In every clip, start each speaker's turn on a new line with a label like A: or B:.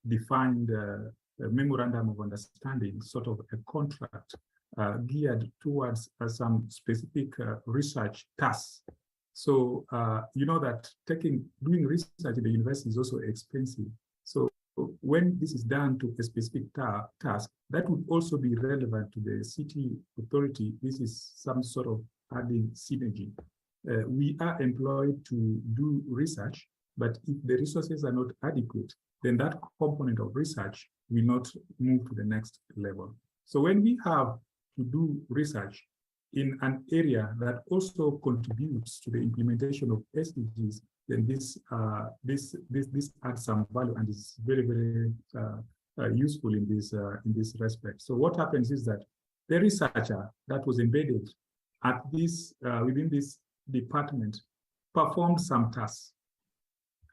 A: defined a memorandum of understanding, sort of a contract geared towards some specific research tasks. So you know that doing research at the university is also expensive. So when this is done to a specific task, that would also be relevant to the city authority. This is some sort of adding synergy. We are employed to do research, but if the resources are not adequate, then that component of research will not move to the next level. So when we have to do research in an area that also contributes to the implementation of SDGs, then this adds some value and is very, very useful in this respect. So what happens is that the researcher that was embedded at this within this department performed some tasks,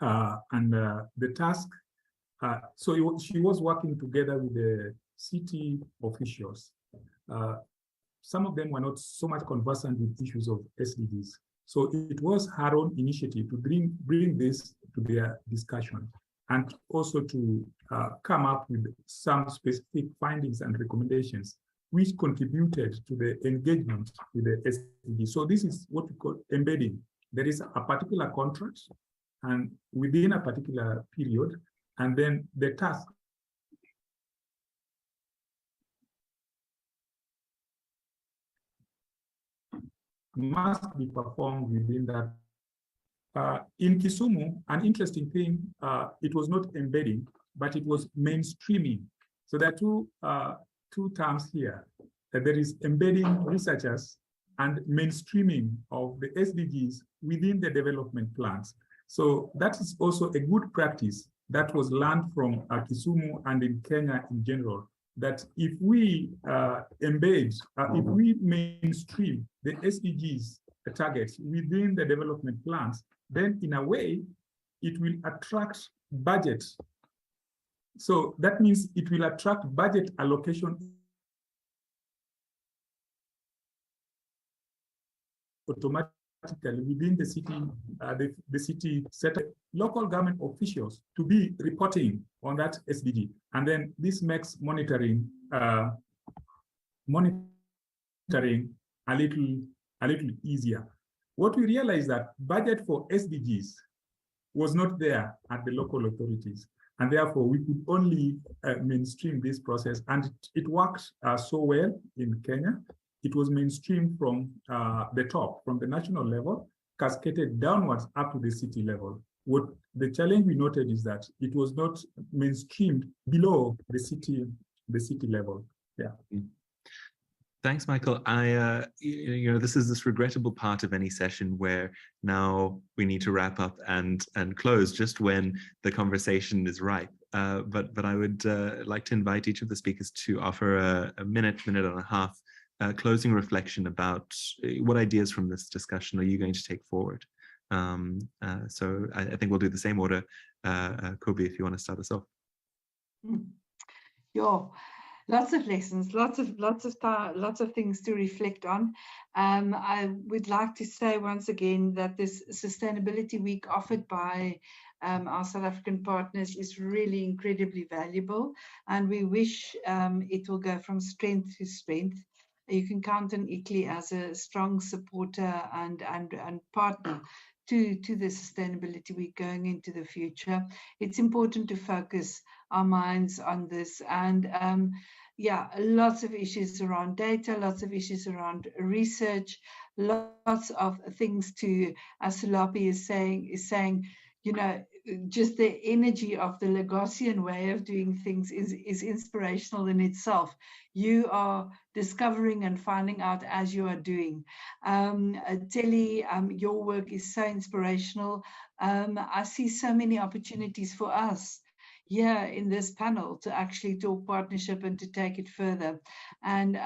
A: and the task. So she was working together with the city officials. Some of them were not so much conversant with issues of SDGs. So it was her own initiative to bring this to their discussion, and also to come up with some specific findings and recommendations which contributed to the engagement with the SDGs. So this is what we call embedding. There is a particular contract, and within a particular period, and then the task must be performed within that. In Kisumu, an interesting thing, it was not embedding, but it was mainstreaming. So there are two terms here. There is embedding researchers and mainstreaming of the SDGs within the development plans. So that is also a good practice that was learned from Kisumu and in Kenya in general, that if we embed, if we mainstream the SDGs targets within the development plans, then in a way, it will attract budget. So that means it will attract budget allocation automatically within the city, the city set local government officials to be reporting on that SDG. And then this makes monitoring a little easier. What we realized that budget for SDGs was not there at the local authorities. And therefore, we could only mainstream this process. And it worked so well in Kenya. It was mainstreamed from the top, from the national level, cascaded downwards up to the city level. What the challenge we noted is that it was not mainstreamed below the city level. Yeah.
B: Thanks, Michael. This is this regrettable part of any session where now we need to wrap up and close just when the conversation is ripe. But I would like to invite each of the speakers to offer a minute and a half closing reflection about what ideas from this discussion are you going to take forward. So I think we'll do the same order. Kobe, if you want to start us off.
C: Yeah. Lots of lessons, lots of things to reflect on. I would like to say once again that this Sustainability Week offered by our South African partners is really incredibly valuable, and we wish it will go from strength to strength. You can count on ICLEI as a strong supporter and partner to the Sustainability Week going into the future. It's important to focus our minds on this, and yeah, lots of issues around data, lots of issues around research, lots of things to, as Sulapi is saying, you know, just the energy of the Lagosian way of doing things is inspirational in itself. You are discovering and finding out as you are doing. Telly, your work is so inspirational. I see so many opportunities for us here in this panel to actually talk partnership and to take it further. And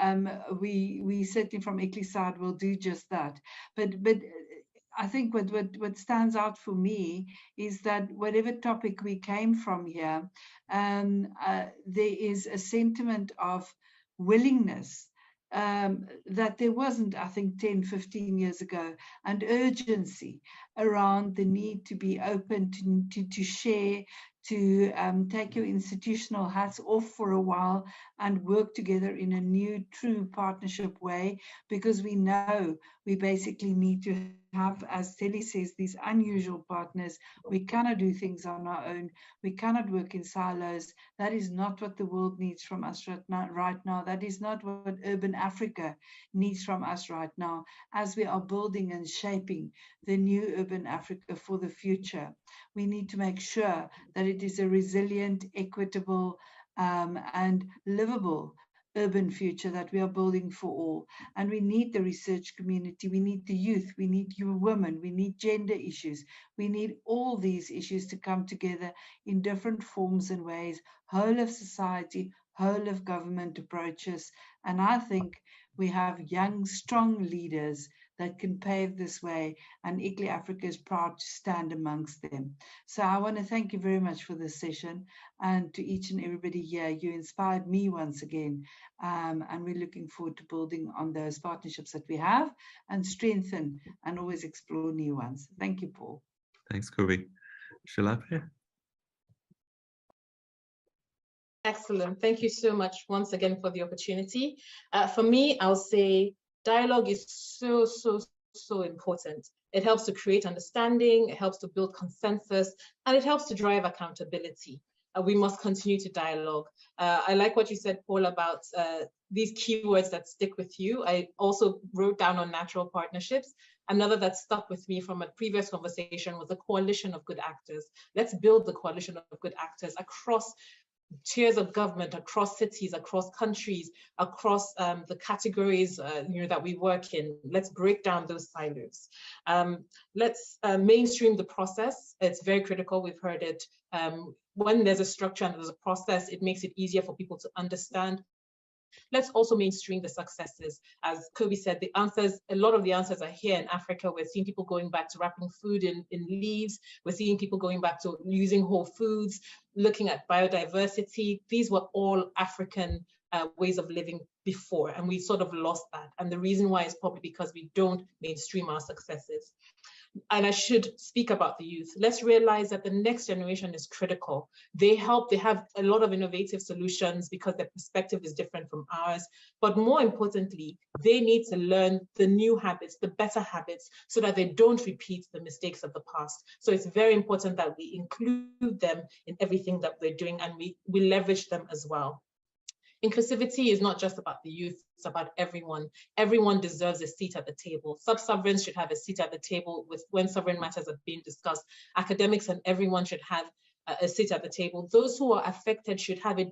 C: we certainly from ICLEI side will do just that. But I think what stands out for me is that whatever topic we came from here, there is a sentiment of willingness that there wasn't, I think, 10, 15 years ago, and urgency around the need to be open to share, to take your institutional hats off for a while and work together in a new, true partnership way, because we know we basically need to have, as Telly says, these unusual partners. We cannot do things on our own. We cannot work in silos. That is not what the world needs from us right now. That is not what urban Africa needs from us right now, as we are building and shaping the new urban Africa for the future. We need to make sure that it is a resilient, equitable, and livable urban future that we are building for all. And we need the research community, we need the youth, we need you women, we need gender issues, we need all these issues to come together in different forms and ways, whole of society, whole of government approaches. And I think we have young, strong leaders that can pave this way, and ICLEI Africa is proud to stand amongst them. So I want to thank you very much for this session, and to each and everybody here. You inspired me once again, and we're looking forward to building on those partnerships that we have and strengthen and always explore new ones. Thank you, Paul.
B: Thanks, Kobe. Shalape?
D: Excellent. Thank you so much once again for the opportunity. For me, I'll say dialogue is so important. It helps to create understanding, it helps to build consensus, and it helps to drive accountability. We must continue to dialogue. I like what you said, Paul, about these keywords that stick with you. I also wrote down on natural partnerships. Another that stuck with me from a previous conversation was a coalition of good actors. Let's build the coalition of good actors across tiers of government, across cities, across countries, across the categories that we work in. Let's break down those silos. Let's mainstream the process. It's very critical. We've heard it. When there's a structure and there's a process, it makes it easier for people to understand. Let's also mainstream the successes. As Kobe said, the answers, a lot of the answers are here in Africa. We're seeing people going back to wrapping food in leaves. We're seeing people going back to using whole foods, looking at biodiversity. These were all African ways of living before, and we sort of lost that. And the reason why is probably because we don't mainstream our successes. And I should speak about the youth. Let's realize that the next generation is critical. They have a lot of innovative solutions because their perspective is different from ours. But more importantly, they need to learn the new habits, the better habits, so that they don't repeat the mistakes of the past. So it's very important that we include them in everything that we're doing, and we leverage them as well. Inclusivity is not just about the youth, it's about everyone. Everyone deserves a seat at the table. Sub-sovereigns should have a seat at the table when sovereign matters are being discussed. Academics and everyone should have a seat at the table. Those who are affected should have an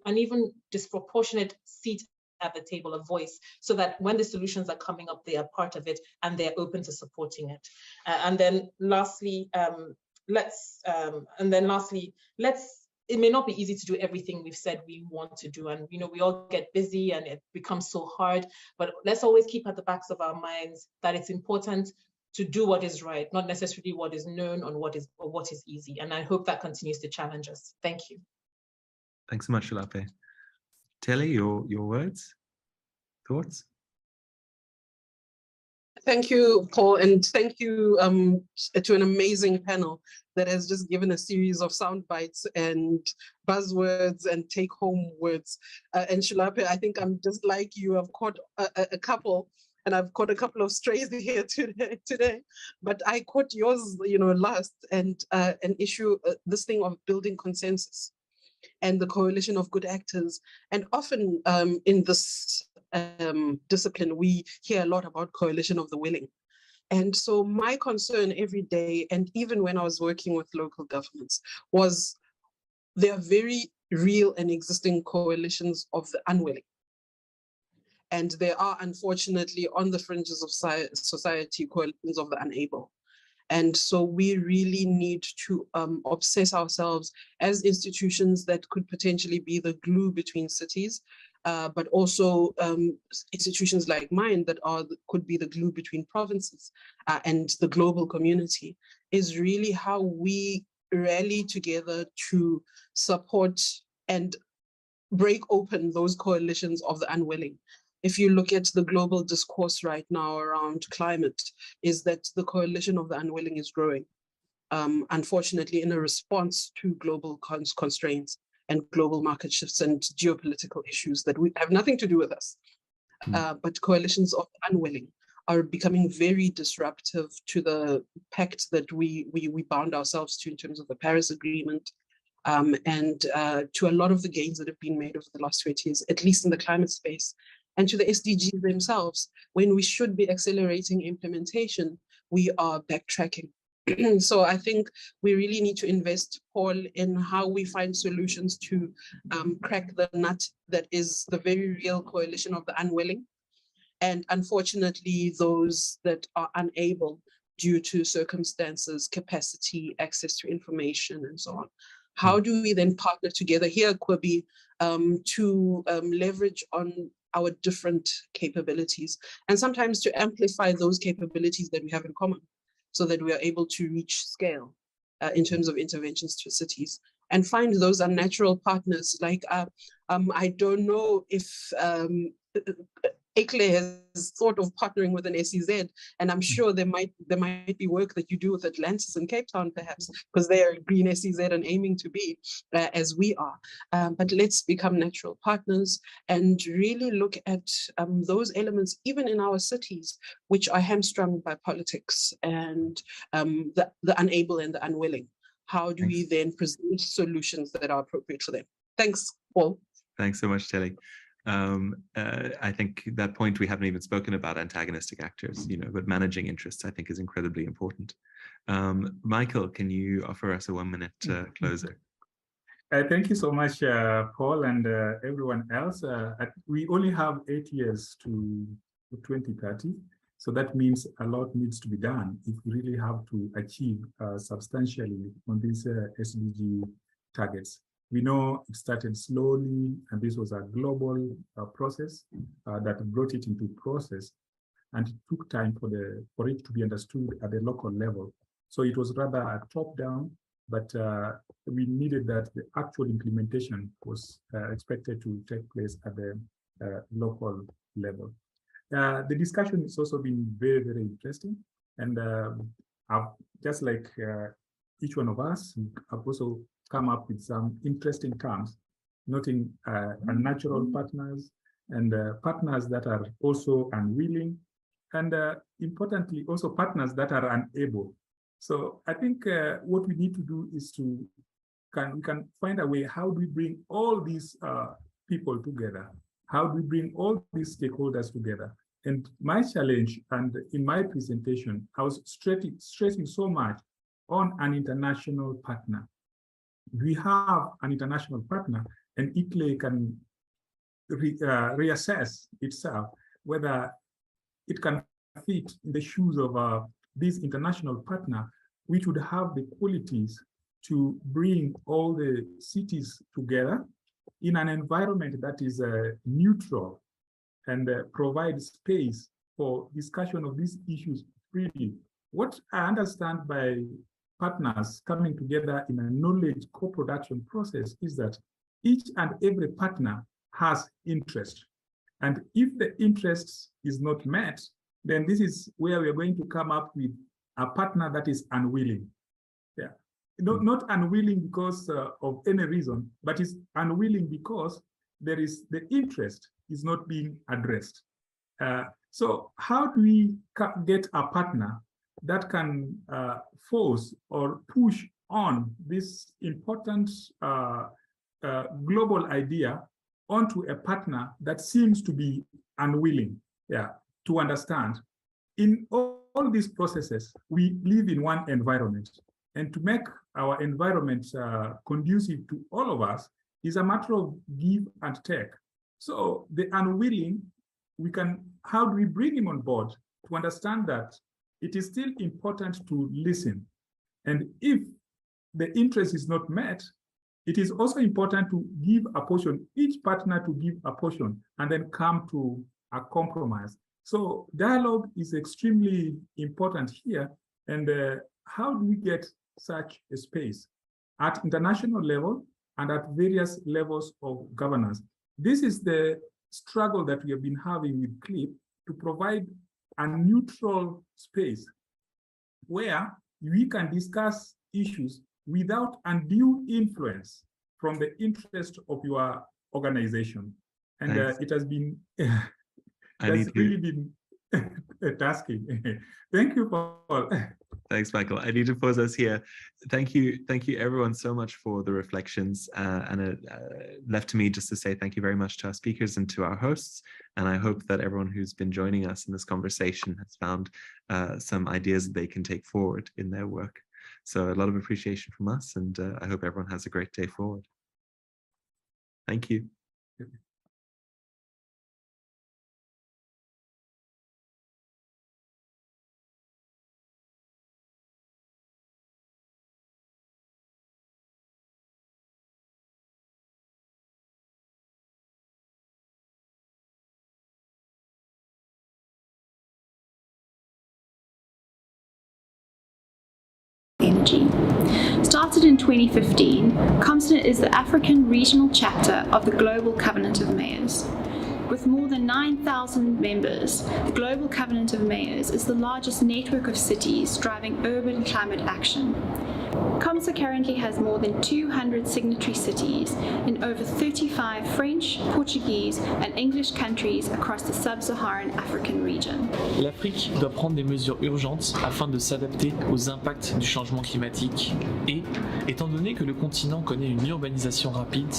D: even disproportionate seat at the table, a voice, so that when the solutions are coming up, they are part of it and they're open to supporting it. And then lastly, it may not be easy to do everything we've said we want to do. And, we all get busy and it becomes so hard, but let's always keep at the backs of our minds that it's important to do what is right, not necessarily what is known or what is easy. And I hope that continues to challenge us. Thank you.
B: Thanks so much, Shalape. Telly, your words, thoughts?
E: Thank you, Paul, and thank you to an amazing panel that has just given a series of sound bites and buzzwords and take-home words. And Shalape, I think I'm just like you. I've caught a couple, and I've caught a couple of strays here today. But I caught yours, last, and an issue, this thing of building consensus and the coalition of good actors. And often in this discipline, we hear a lot about coalition of the willing. And so my concern every day, and even when I was working with local governments, was there are very real and existing coalitions of the unwilling. And there are, unfortunately, on the fringes of society, coalitions of the unable. And so we really need to obsess ourselves as institutions that could potentially be the glue between cities, but also institutions like mine that could be the glue between provinces and the global community, is really how we rally together to support and break open those coalitions of the unwilling. If you look at the global discourse right now around climate, is that the coalition of the unwilling is growing. unfortunately, in a response to global constraints and global market shifts and geopolitical issues that have nothing to do with us. But coalitions of unwilling are becoming very disruptive to the pact that we bound ourselves to in terms of the Paris Agreement, and to a lot of the gains that have been made over the last 20 years, at least in the climate space, and to the SDGs themselves. When we should be accelerating implementation, we are backtracking. So I think we really need to invest, Paul, in how we find solutions to crack the nut that is the very real coalition of the unwilling. And unfortunately, those that are unable due to circumstances, capacity, access to information, and so on. How do we then partner together here, Kwabi, to leverage on our different capabilities, and sometimes to amplify those capabilities that we have in common, so that we are able to reach scale in terms of interventions to cities, and find those unnatural partners. Like, I don't know if ICLEI has thought of partnering with an SEZ, and I'm sure there might be work that you do with Atlantis and Cape Town, perhaps, because they are green SEZ and aiming to be as we are. But let's become natural partners and really look at those elements, even in our cities, which are hamstrung by politics and the unable and the unwilling. How do we then present solutions that are appropriate for them? Thanks, Paul.
B: Thanks so much, Telly. I think that point we haven't even spoken about antagonistic actors, but managing interests, I think, is incredibly important. Michael, can you offer us a 1-minute closer?
A: Thank you so much, Paul, and everyone else. We only have 8 years to 2030. So that means a lot needs to be done if we really have to achieve substantially on these SDG targets. We know it started slowly, and this was a global process that brought it into process, and it took time for it to be understood at the local level. So it was rather a top-down, but we needed that the actual implementation was expected to take place at the local level. The discussion has also been very, very interesting, and just like each one of us, I've also come up with some interesting terms, noting unnatural partners and partners that are also unwilling, and importantly, also partners that are unable. So I think what we need to do is we can find a way, how do we bring all these people together? How do we bring all these stakeholders together? And my challenge, and in my presentation, I was stressing so much on an international partner. We have an international partner, and ICLEI can reassess itself whether it can fit in the shoes of this international partner, which would have the qualities to bring all the cities together in an environment that is neutral and provide space for discussion of these issues freely. What I understand by partners coming together in a knowledge co-production process is that each and every partner has interest. And if the interest is not met, then this is where we're going to come up with a partner that is unwilling. Yeah, not unwilling because of any reason, but is unwilling because the interest is not being addressed. So how do we get a partner that can force or push on this important global idea onto a partner that seems to be unwilling to understand? In all these processes, we live in one environment, and to make our environment conducive to all of us is a matter of give and take. So the unwilling, how do we bring him on board to understand that it is still important to listen? And if the interest is not met, it is also important to give a portion, each partner to give a portion, and then come to a compromise. So dialogue is extremely important here. And how do we get such a space at international level and at various levels of governance? This is the struggle that we have been having with CLIP, to provide a neutral space where we can discuss issues without undue influence from the interest of your organization. And it has been, really been tasking. Thank you, Paul.
B: Thanks, Michael. I need to pause us here. Thank you everyone so much for the reflections. And it left to me just to say thank you very much to our speakers and to our hosts. And I hope that everyone who's been joining us in this conversation has found some ideas that they can take forward in their work. So a lot of appreciation from us, and I hope everyone has a great day forward. Thank you.
F: Energy. Started in 2015, COMSNET is the African regional chapter of the Global Covenant of Mayors. With more than 9,000 members, the Global Covenant of Mayors is the largest network of cities driving urban climate action. COMSA currently has more than 200 signatory cities in over 35 French, Portuguese and English countries across the sub-Saharan African region.
G: L'Afrique doit prendre des mesures urgentes afin de s'adapter aux impacts du changement climatique et, étant donné que le continent connaît une urbanisation rapide,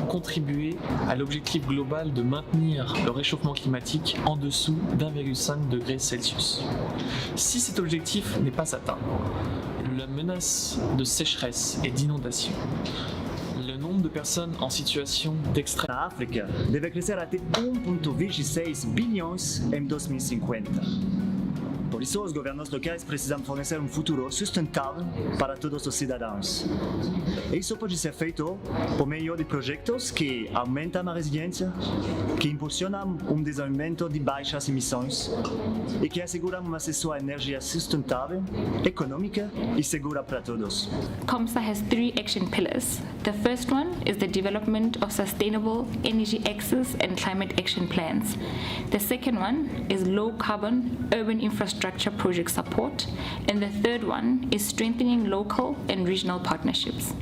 G: contribuer à l'objectif global de maintenir le réchauffement climatique en dessous d'1,5 degré Celsius. Si cet objectif n'est pas atteint, la menace de sécheresse et d'inondation, le nombre de personnes en situation d'extrême...
H: A África deve crescer até 1,26 bilhões em 2050. Por isso, os governos locais precisam fornecer futuro sustentável para todos os cidadãos. Isso pode ser feito por meio de projetos que aumentam a resiliência, que impulsionam desenvolvimento de baixas emissões e que asseguram acesso à energia sustentável, econômica e segura para todos.
I: COMSA has 3 action pillars. The first one is the development of sustainable energy access and climate action plans. The second one is low carbon urban infrastructure project support, and the third one is strengthening local and regional partnerships.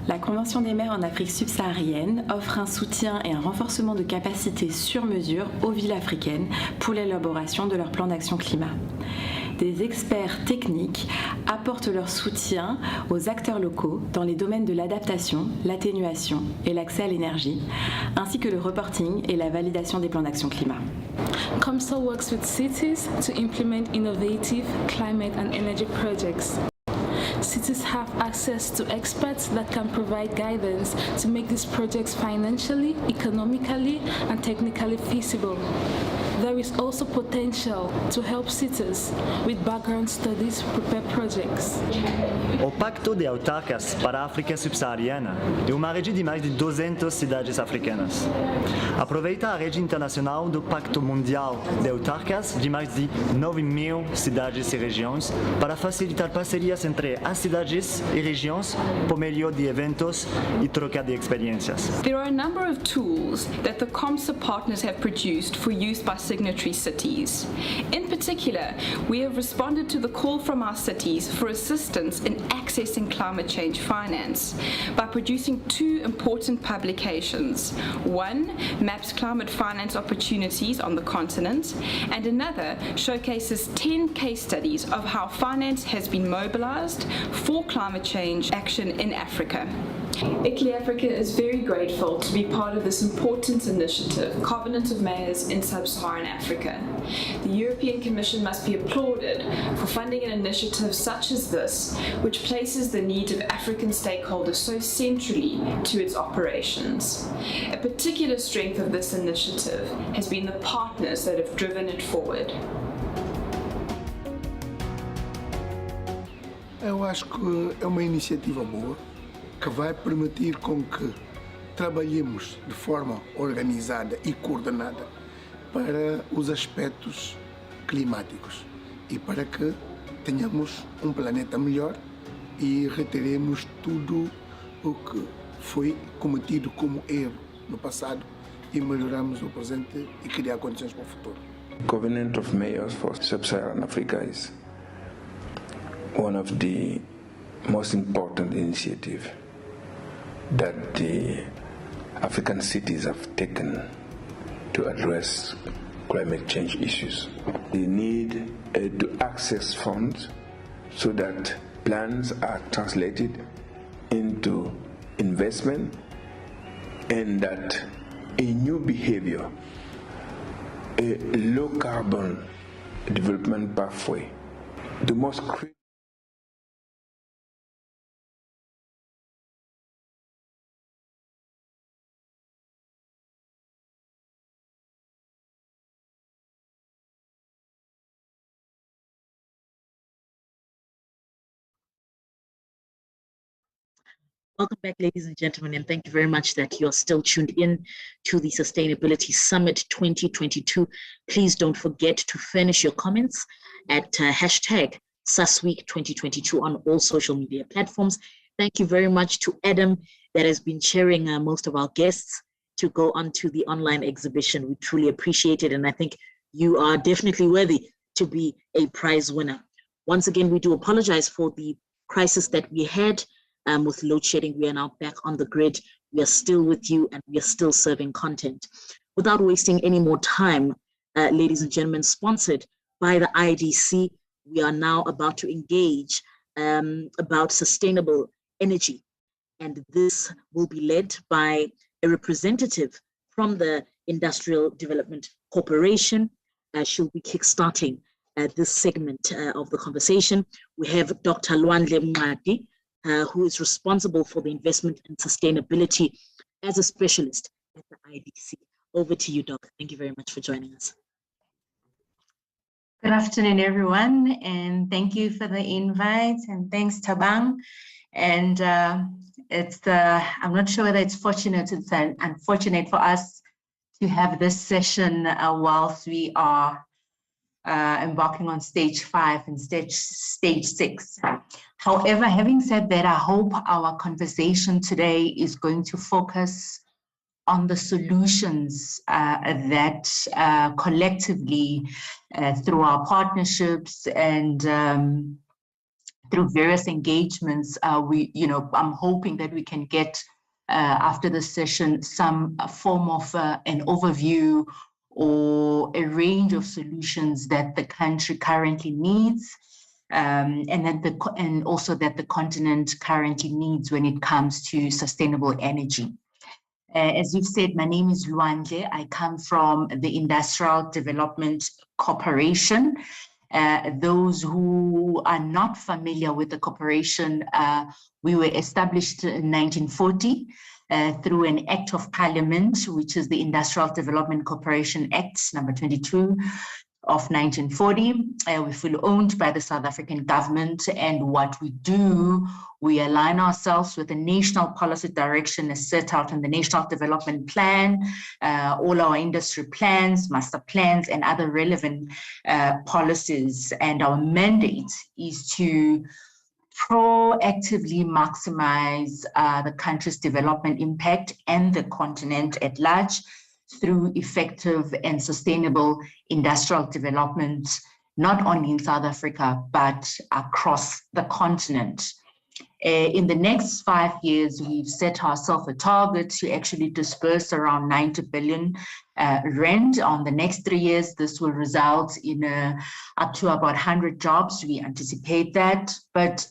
J: La Convention des maires en Afrique subsaharienne offre un soutien et un renforcement de capacités sur mesure aux villes africaines pour l'élaboration de leur plan d'action climat. Des experts techniques apportent leur soutien aux acteurs locaux dans les domaines de l'adaptation, l'atténuation et l'accès à l'énergie, ainsi que le reporting et la validation des plans d'action climat.
K: COMSA works with cities to implement innovative climate and energy projects. Cities have access to experts that can provide guidance to make these projects financially, economically, and technically feasible. There is also potential to help cities with background studies prepare projects.
H: O Pacto de Autarcas para a África Subsaariana é uma rede de mais de 200 cidades africanas. Aproveita a rede internacional do Pacto Mundial de Autarcas de mais de 9.000 cidades e regiões para facilitar parcerias entre as cidades e regiões por meio de eventos e troca de experiências.
L: There are a number of tools that the COMSA partners have produced for use by signatory cities. In particular, we have responded to the call from our cities for assistance in accessing climate change finance by producing 2 important publications. One maps climate finance opportunities on the continent, and another showcases 10 case studies of how finance has been mobilized for climate change action in Africa. ICLEI Africa is very grateful to be part of this important initiative, Covenant of Mayors in Sub-Saharan Africa. The European Commission must be applauded for funding an initiative such as this, which places the needs of African stakeholders so centrally to its operations. A particular strength of this initiative has been the partners that have driven it forward.
M: Eu acho que é uma iniciativa boa, que vai permitir com que trabalhemos de forma organizada e coordenada para os aspectos climáticos e para que tenhamos planeta melhor e retiremos tudo o que foi cometido como erro no passado e melhoramos o presente e criar condições para o futuro.
N: Covenant of Mayors for Sub-Saharan Africa is one of the most important initiative that the African cities have taken to address climate change issues. They need to access funds so that plans are translated into investment, and that a new behavior, a low carbon development pathway, the most critical.
O: Welcome back, ladies and gentlemen, and thank you very much that you're still tuned in to the Sustainability Summit 2022. Please don't forget to furnish your comments at hashtag SUSWeek 2022 on all social media platforms. Thank you very much to Adam that has been sharing most of our guests to go onto the online exhibition. We truly appreciate it, and I think you are definitely worthy to be a prize winner. Once again, we do apologize for the crisis that we had with load shedding. We are now back on the grid. We are still with you, and we are still serving content. Without wasting any more time, ladies and gentlemen, sponsored by the IDC, we are now about to engage about sustainable energy. And this will be led by a representative from the Industrial Development Corporation. She'll be kickstarting this segment of the conversation. We have Dr. Lwandle Mngadi, who is responsible for the investment and sustainability as a specialist at the IDC. Over to you, Doc. Thank you very much for joining us.
P: Good afternoon, everyone, and thank you for the invite, and thanks, Thabang. And I'm not sure whether it's fortunate, it's unfortunate for us to have this session whilst we are embarking on stage 5 and stage 6. However, having said that, I hope our conversation today is going to focus on the solutions that collectively, through our partnerships and through various engagements, I'm hoping that we can get after the session some form of an overview or a range of solutions that the country currently needs, and also that the continent currently needs when it comes to sustainable energy. As you've said, my name is Lwandle. I come from the Industrial Development Corporation. Those who are not familiar with the corporation, we were established in 1940 through an Act of Parliament, which is the Industrial Development Corporation Act number 22 of 1940. We're fully owned by the South African government, and what we do, we align ourselves with the national policy direction as set out in the National Development Plan, all our industry plans, master plans, and other relevant policies. And our mandate is to proactively maximize the country's development impact and the continent at large through effective and sustainable industrial development, not only in South Africa, but across the continent. In the next 5 years, we've set ourselves a target to actually disperse around 90 billion rand. On the next 3 years, this will result in up to about 100 jobs. We anticipate that. But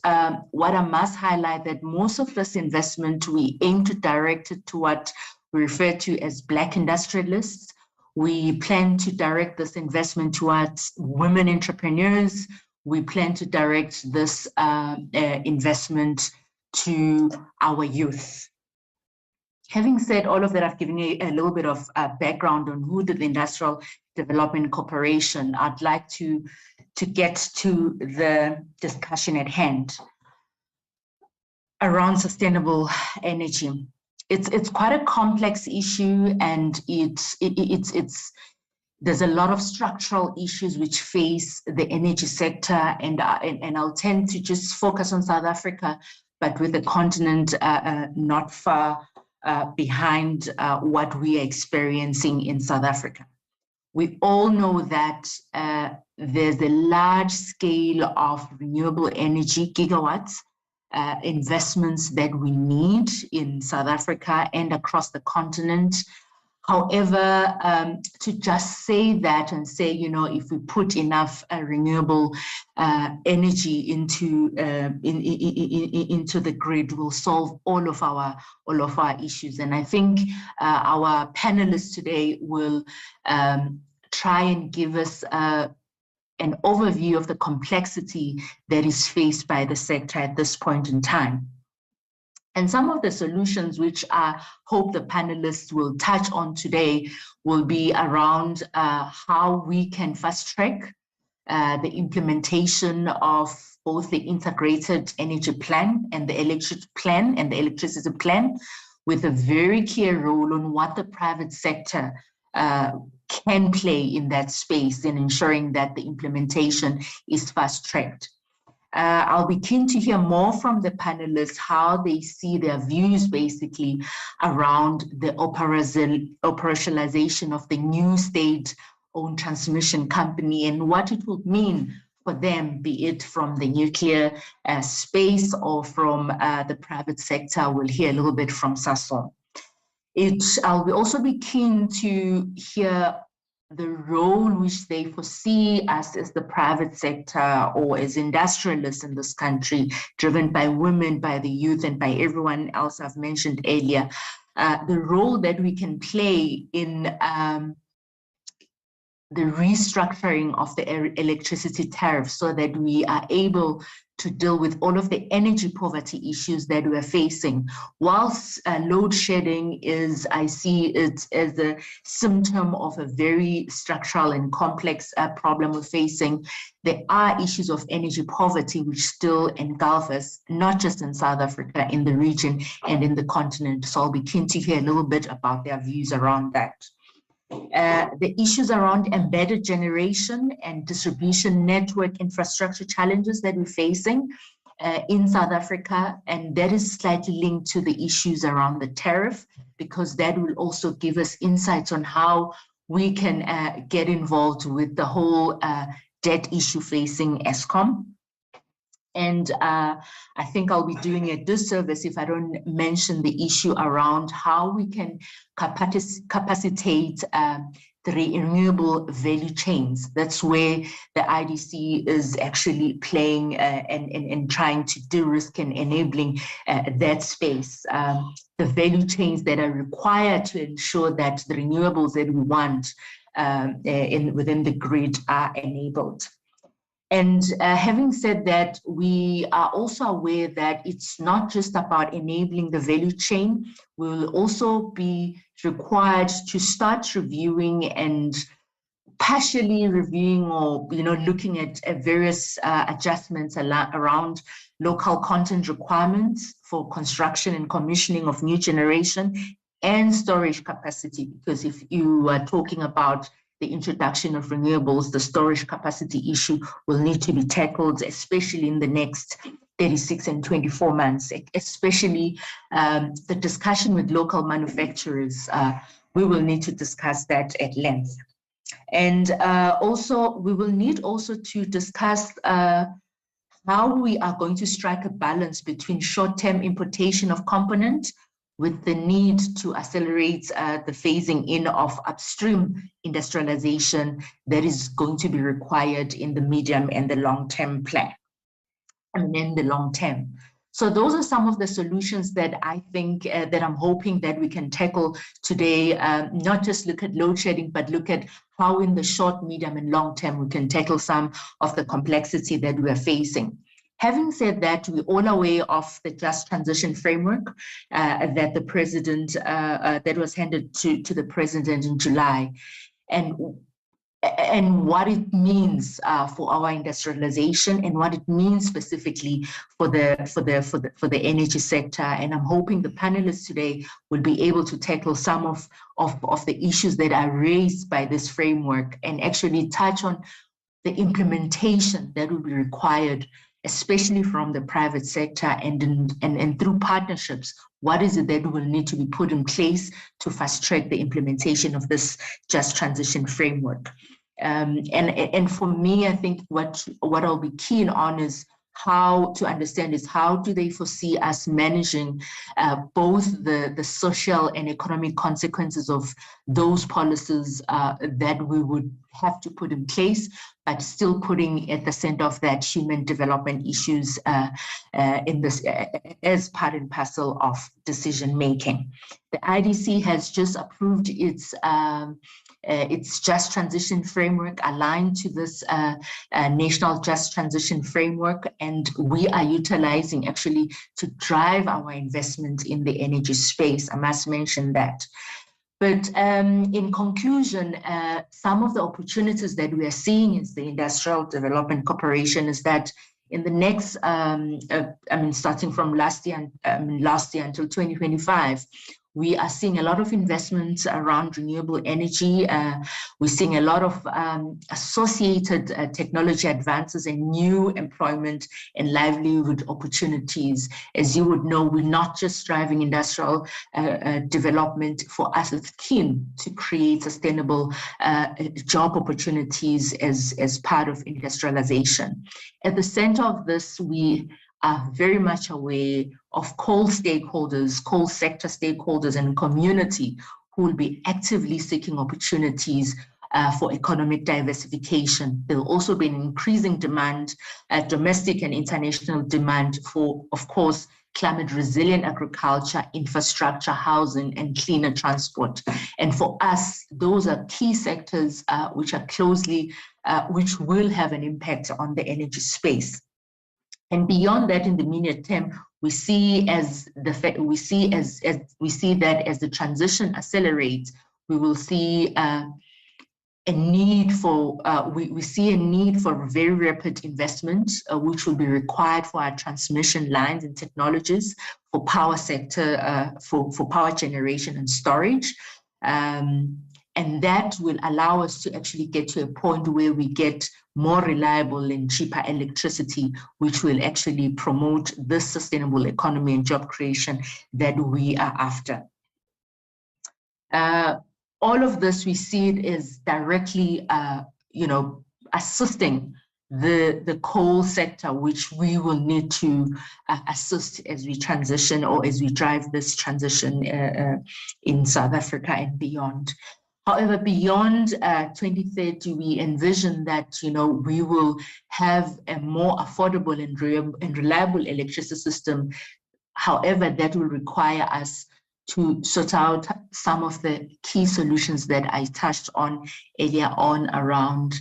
P: what I must highlight that most of this investment, we aim to direct it to what we refer to as Black industrialists. We plan to direct this investment towards women entrepreneurs. We plan to direct this investment to our youth. Having said all of that, I've given you a little bit of background on who the Industrial Development Corporation. I'd like to get to the discussion at hand around sustainable energy. It's quite a complex issue, and there's a lot of structural issues which face the energy sector, and I'll tend to just focus on South Africa, but with the continent not far behind what we are experiencing in South Africa. We all know that there's a large scale of renewable energy, gigawatts, investments that we need in South Africa and across the continent. However, to just say that and say, you know, if we put enough renewable energy into the grid, we'll solve all of our issues. And I think our panelists today will try and give us an overview of the complexity that is faced by the sector at this point in time. And some of the solutions which I hope the panelists will touch on today will be around how we can fast track the implementation of both the integrated energy plan and the electricity plan, with a very clear role on what the private sector can play in that space in ensuring that the implementation is fast tracked. I'll be keen to hear more from the panelists, how they see their views basically around the operationalization of the new state-owned transmission company and what it will mean for them, be it from the nuclear space or from the private sector. We'll hear a little bit from Sasol. I'll also be keen to hear the role which they foresee us as the private sector or as industrialists in this country, driven by women, by the youth, and by everyone else I've mentioned earlier, the role that we can play in the restructuring of the electricity tariff so that we are able to deal with all of the energy poverty issues that we're facing. Whilst load shedding is, I see it as a symptom of a very structural and complex problem we're facing, there are issues of energy poverty which still engulf us, not just in South Africa, in the region and in the continent. So I'll be keen to hear a little bit about their views around that. The issues around embedded generation and distribution network infrastructure challenges that we're facing in South Africa, and that is slightly linked to the issues around the tariff, because that will also give us insights on how we can get involved with the whole debt issue facing Eskom. And I think I'll be doing a disservice if I don't mention the issue around how we can capacitate the renewable value chains. That's where the IDC is actually playing and trying to de-risk and enabling that space. The value chains that are required to ensure that the renewables that we want within the grid are enabled. And having said that, we are also aware that it's not just about enabling the value chain. We will also be required to start reviewing and partially reviewing or looking at various adjustments around local content requirements for construction and commissioning of new generation and storage capacity. Because if you are talking about the introduction of renewables, the storage capacity issue will need to be tackled, especially in the next 36 and 24 months, especially the discussion with local manufacturers. We will need to discuss that at length. And also, we will need also to discuss how we are going to strike a balance between short-term importation of components with the need to accelerate the phasing in of upstream industrialization that is going to be required in the medium and the long-term plan, and in the long term. So those are some of the solutions that I think that I'm hoping that we can tackle today, not just look at load shedding, but look at how in the short, medium, and long term we can tackle some of the complexity that we are facing. Having said that, we're all aware of the Just Transition Framework that the president, that was handed to the president in July, and what it means for our industrialization and what it means specifically for the energy sector. And I'm hoping the panelists today will be able to tackle some of the issues that are raised by this framework and actually touch on the implementation that will be required, especially from the private sector and through partnerships. What is it that will need to be put in place to fast track the implementation of this Just Transition Framework? And for me, I think what I'll be keen on is how to understand is how do they foresee us managing both the social and economic consequences of those policies that we would have to put in place, but still putting at the center of that human development issues in this as part and parcel of decision making. The IDC has just approved its just transition framework aligned to this national just transition framework, and we are utilizing actually to drive our investment in the energy space. I must mention that. But in conclusion, some of the opportunities that we are seeing in the Industrial Development Corporation is that in the next, starting from last year until 2025, we are seeing a lot of investments around renewable energy. We're seeing a lot of associated technology advances and new employment and livelihood opportunities. As you would know, we're not just driving industrial development. For us, it's keen to create sustainable job opportunities as part of industrialization. At the center of this, we are very much aware of coal stakeholders, coal sector stakeholders and community who will be actively seeking opportunities for economic diversification. There will also be an increasing demand, domestic and international demand for, of course, climate resilient agriculture, infrastructure, housing, and cleaner transport. And for us, those are key sectors which are closely, which will have an impact on the energy space. And beyond that, in the immediate term, we see that as the transition accelerates, we will see a need for very rapid investment, which will be required for our transmission lines and technologies, for power sector, for power generation and storage. And that will allow us to actually get to a point where we get more reliable and cheaper electricity, which will actually promote this sustainable economy and job creation that we are after. All of this, we see it as directly, assisting the coal sector, which we will need to assist as we transition or as we drive this transition in South Africa and beyond. However, beyond 2030, we envision that we will have a more affordable and reliable electricity system. However, that will require us to sort out some of the key solutions that I touched on earlier on around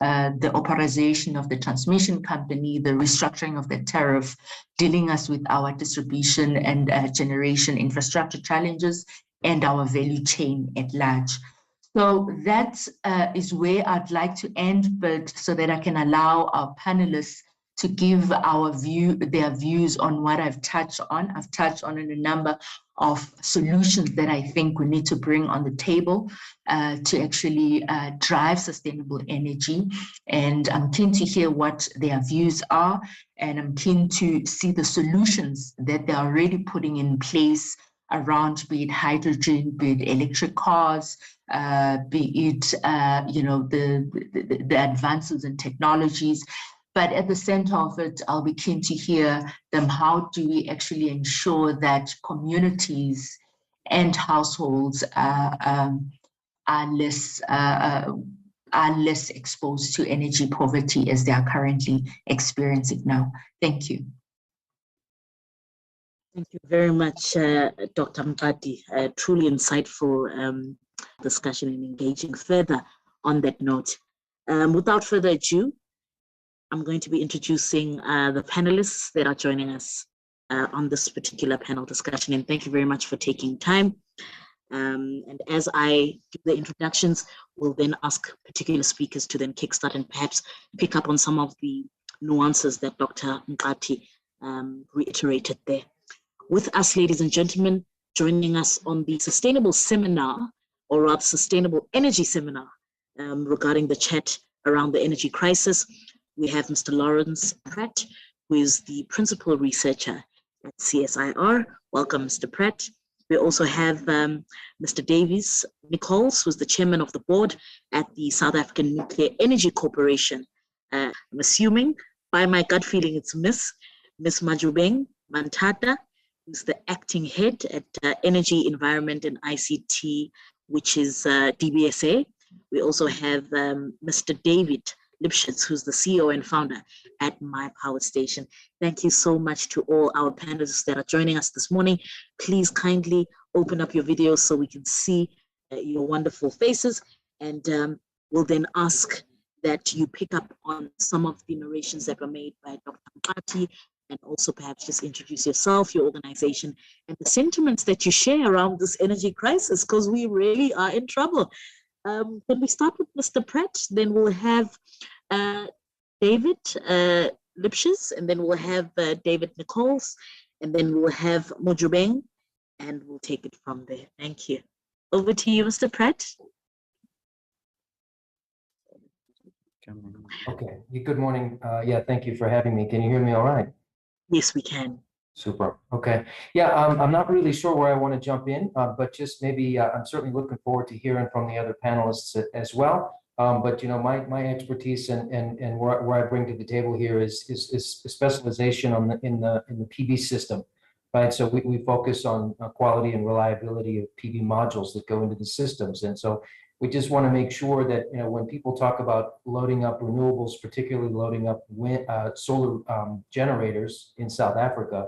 P: the authorization of the transmission company, the restructuring of the tariff, dealing us with our distribution and generation infrastructure challenges, and our value chain at large. So that is where I'd like to end, but so that I can allow our panelists to give their views on what I've touched on. I've touched on a number of solutions that I think we need to bring on the table to actually drive sustainable energy. And I'm keen to hear what their views are, and I'm keen to see the solutions that they're already putting in place around, be it hydrogen, be it electric cars, be it the advances in technologies. But at the center of it, I'll be keen to hear them. How do we actually ensure that communities and households are less exposed to energy poverty as they are currently experiencing now? Thank you.
O: Thank you very much, Dr. Mqadi. Truly insightful discussion and engaging further on that note. Without further ado, I'm going to be introducing the panelists that are joining us on this particular panel discussion. And thank you very much for taking time. And as I give the introductions, we'll then ask particular speakers to then kickstart and perhaps pick up on some of the nuances that Dr. Mqadi reiterated there. With us, ladies and gentlemen, joining us on the Sustainable Seminar, or rather Sustainable Energy Seminar, regarding the chat around the energy crisis, we have Mr. Lawrence Pratt, who is the Principal Researcher at CSIR. Welcome, Mr. Pratt. We also have Mr. Davies Nichols, who is the Chairman of the Board at the South African Nuclear Energy Corporation. I'm assuming by my gut feeling it's Miss Majubeng Mantata, who's the acting head at Energy, Environment and ICT, which is DBSA. We also have Mr. David Lipschitz, who's the CEO and founder at My Power Station. Thank you so much to all our panelists that are joining us this morning. Please kindly open up your videos so we can see your wonderful faces, and we'll then ask that you pick up on some of the narrations that were made by Dr. Mpati, and also perhaps just introduce yourself, your organization, and the sentiments that you share around this energy crisis, because we really are in trouble. Can we start with Mr. Pratt? Then we'll have David Lipschitz, and then we'll have David Nichols, and then we'll have Mojubeng, and we'll take it from there. Thank you. Over to you, Mr. Pratt.
Q: Okay, good morning. Yeah, thank you for having me. Can you hear me all right?
O: Yes, we can.
Q: Super. Okay. Yeah, I'm not really sure where I want to jump in, but just maybe I'm certainly looking forward to hearing from the other panelists as well. But you know, my expertise and where I bring to the table here is specialization in the PV system, right? So we focus on quality and reliability of PV modules that go into the systems, and so we just want to make sure that, you know, when people talk about loading up renewables, particularly loading up wind, solar generators in South Africa,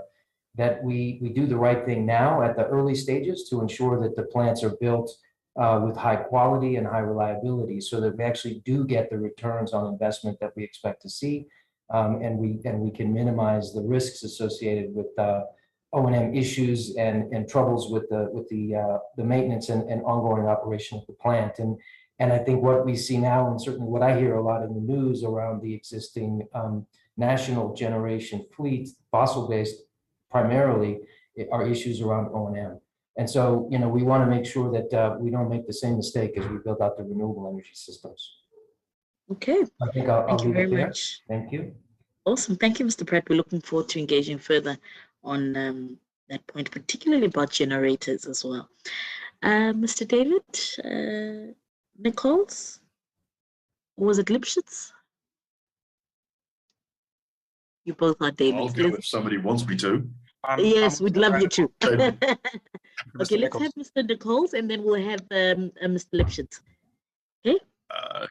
Q: that we do the right thing now at the early stages to ensure that the plants are built with high quality and high reliability, so that we actually do get the returns on investment that we expect to see, and we can minimize the risks associated with O&M issues and troubles with the maintenance and ongoing operation of the plant. And I think what we see now, and certainly what I hear a lot in the news around the existing national generation fleet, fossil-based primarily, are issues around O&M. And so, you know, we want to make sure that we don't make the same mistake as we build out the renewable energy systems.
O: Okay.
Q: I think I'll
O: Thank you
Q: leave
O: very
Q: it there.
O: much.
Q: Thank you.
O: Awesome. Thank you, Mr. Pratt. We're looking forward to engaging further on that point, particularly about generators as well. Mr. David Nichols, or was it Lipschitz? You both are David.
R: I'll go if somebody wants me to.
O: Yes, we'd love you to.
R: David.
O: Okay, let's have Mr. Nichols, and then we'll have Mr. Lipschitz. Okay.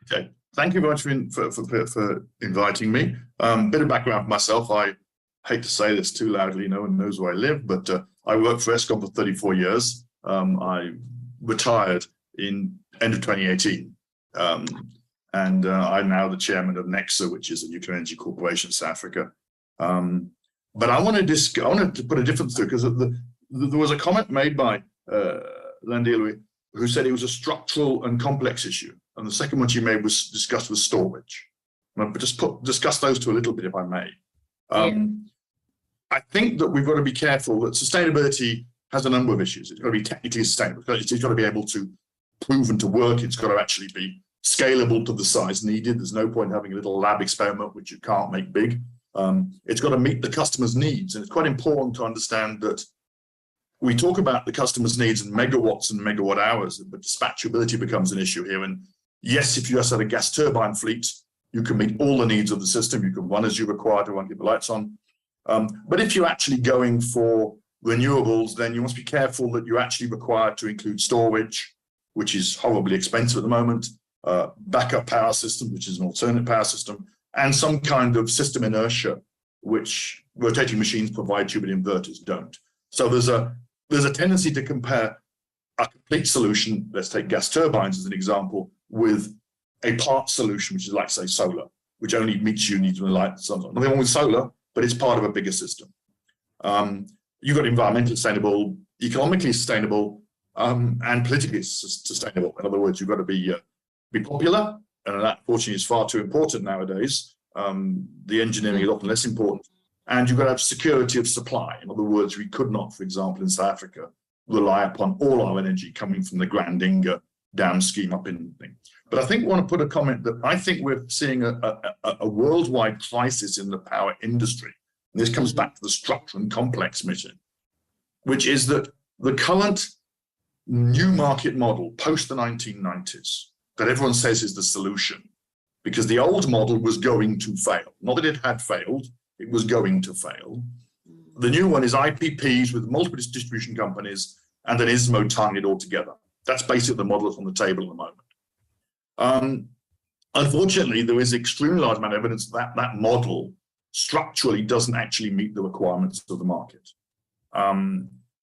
R: Okay. Thank you very much for inviting me. Bit of background for myself. I hate to say this too loudly, no one knows where I live, but I worked for Eskom for 34 years. I retired in end of 2018. And I'm now the chairman of NECSA, which is a nuclear energy corporation in South Africa. But I wanted to put a difference through, because there was a comment made by Landilwe, who said it was a structural and complex issue. And the second one she made was discussed with storage. And I'll just discuss those two a little bit, if I may. I think that we've got to be careful that sustainability has a number of issues. It's got to be technically sustainable. It's got to be able to prove and to work. It's got to actually be scalable to the size needed. There's no point having a little lab experiment which you can't make big. It's got to meet the customer's needs. And it's quite important to understand that we talk about the customer's needs in megawatts and megawatt hours, but dispatchability becomes an issue here. And yes, if you just had a gas turbine fleet, you can meet all the needs of the system. You can run as you require to run, keep the lights on. But if you're actually going for renewables, then you must be careful that you're actually required to include storage, which is horribly expensive at the moment, backup power system, which is an alternate power system, and some kind of system inertia, which rotating machines provide you, but inverters don't. So there's a tendency to compare a complete solution, let's take gas turbines as an example, with a part solution, which is like, say, solar, which only meets your needs when the lights on. Nothing wrong with solar, but it's part of a bigger system. You've got environmentally sustainable, economically sustainable, and politically sustainable. In other words, you've got to be popular, and that, fortunately, is far too important nowadays. The engineering is often less important. And you've got to have security of supply. In other words, we could not, for example, in South Africa, rely upon all our energy coming from the Grand Inga dam scheme up in thing. But I think I want to put a comment that I think we're seeing a worldwide crisis in the power industry. And this comes back to the structure and complex mission, which is that the current new market model post the 1990s that everyone says is the solution because the old model was going to fail. Not that it had failed, it was going to fail. The new one is IPPs with multiple distribution companies and an ISMO tying it all together. That's basically the model that's on the table at the moment. Unfortunately, there is extremely large amount of evidence that that model structurally doesn't actually meet the requirements of the market.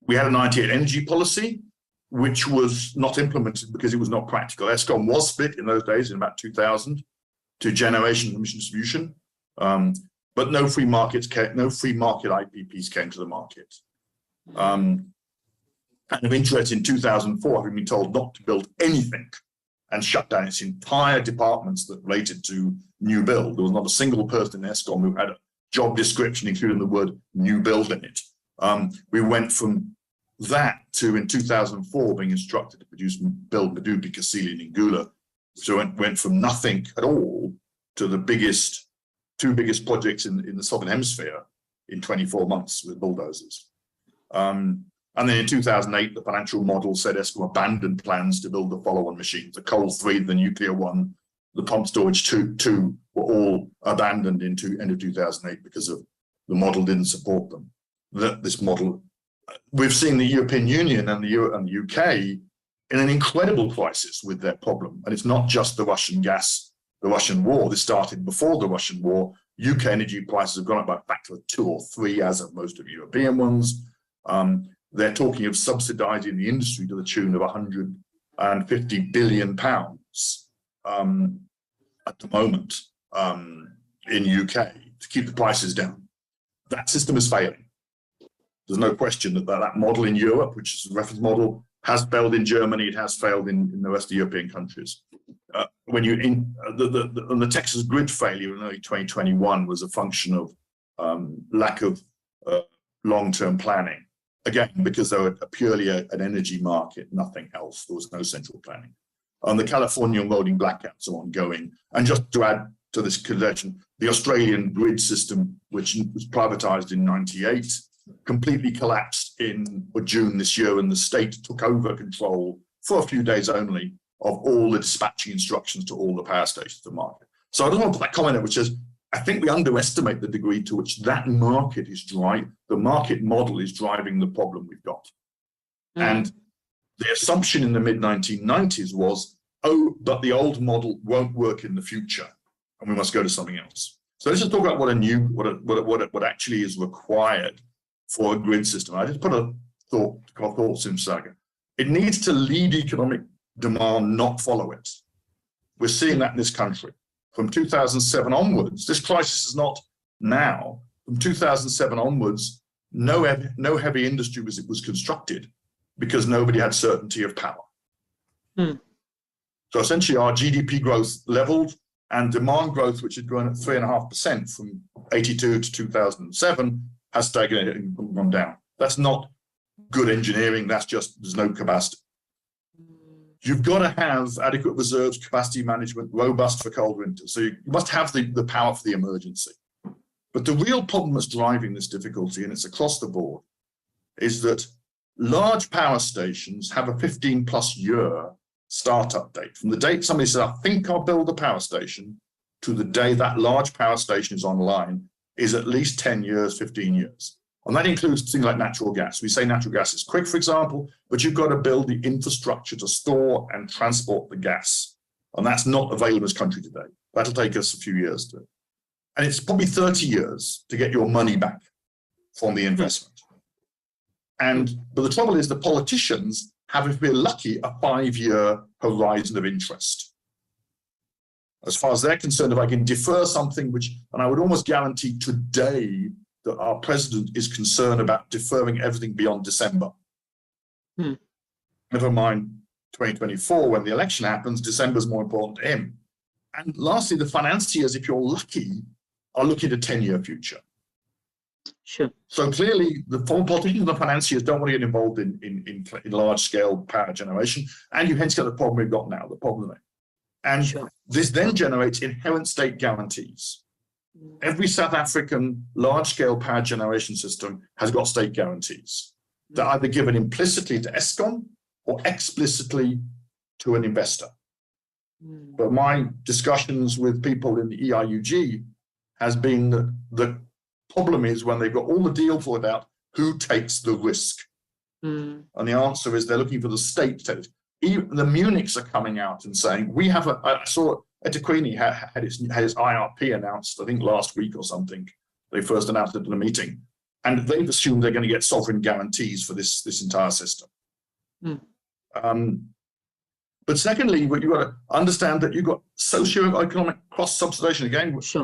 R: We had a 98 energy policy, which was not implemented because it was not practical. ESCOM was split in those days in about 2000 to generation and emission distribution, but no free market IPPs came to the market. And of interest, in 2004, having been told not to build anything and shut down its entire departments that related to new build. There was not a single person in ESCOM who had a job description, including the word new build in it. We went from that to, in 2004, being instructed to build Medupi, Kasili, and Ingula. So it went from nothing at all to the two biggest projects in the Southern Hemisphere in 24 months with bulldozers. And then in 2008, the financial model said ESCOM abandoned plans to build the follow-on machines. The Coal 3, the Nuclear 1, the Pump Storage 2 were all abandoned into end of 2008 because of the model didn't support them. This model, we've seen the European Union and the UK in an incredible crisis with their problem. And it's not just the Russian gas, the Russian war. This started before the Russian war. UK energy prices have gone up by a factor of 2 or 3, as have most of European ones. They're talking of subsidizing the industry to the tune of £150 billion at the moment in UK to keep the prices down. That system is failing. There's no question that model in Europe, which is a reference model, has failed in Germany. It has failed in the rest of the European countries. The Texas grid failure in early 2021 was a function of lack of long-term planning. Again, because they were purely an energy market, nothing else. There was no central planning. The California rolling blackouts are ongoing. And just to add to this collection, the Australian grid system, which was privatized in '98, completely collapsed in June this year, and the state took over control for a few days only of all the dispatching instructions to all the power stations of the market. So I don't want to put that comment in, which is, I think we underestimate the degree to which that market is the market model is driving the problem we've got. And the assumption in the mid-1990s was, oh, but the old model won't work in the future, and we must go to something else. So let's just talk about what actually is required for a grid system. I just put a thoughts in Saga. It needs to lead economic demand, not follow it. We're seeing that in this country. From 2007 onwards, this crisis is not now. From 2007 onwards, no heavy industry was constructed because nobody had certainty of power. So essentially our GDP growth leveled and demand growth, which had grown at 3.5% from 82 to 2007, has stagnated and gone down. That's not good engineering. That's just, there's no capacity. You've got to have adequate reserves, capacity management, robust for cold winters. So you must have the power for the emergency. But the real problem that's driving this difficulty, and it's across the board, is that large power stations have a 15+ year startup date. From the date somebody says, I think I'll build a power station, to the day that large power station is online, is at least 10 years, 15 years. And that includes things like natural gas. We say natural gas is quick, for example, but you've got to build the infrastructure to store and transport the gas. And that's not available in this country today. That'll take us a few years to. And it's probably 30 years to get your money back from the investment. But the trouble is the politicians have, if we're lucky, a 5-year horizon of interest. As far as they're concerned, if I can defer something which, and I would almost guarantee today that our president is concerned about deferring everything beyond December. Never mind 2024, when the election happens, December is more important to him. And lastly, the financiers, if you're lucky, are looking at a 10-year future.
O: Sure.
R: So clearly, the politicians and the financiers don't want to get involved in large-scale power generation, and you hence get the problem we've got now, the problem. And this then generates inherent state guarantees. Every South African large-scale power generation system has got state guarantees. They're either given implicitly to ESCOM or explicitly to an investor. But my discussions with people in the EIUG has been that the problem is when they've got all the deal sorted out, who takes the risk? And the answer is they're looking for the state to take it. Even the Munichs are coming out and saying, we have I saw eThekwini had his IRP announced, I think last week or something. They first announced it in a meeting. And they've assumed they're going to get sovereign guarantees for this entire system. But secondly, what you've got to understand that you've got socio-economic cross-subsidization, again, which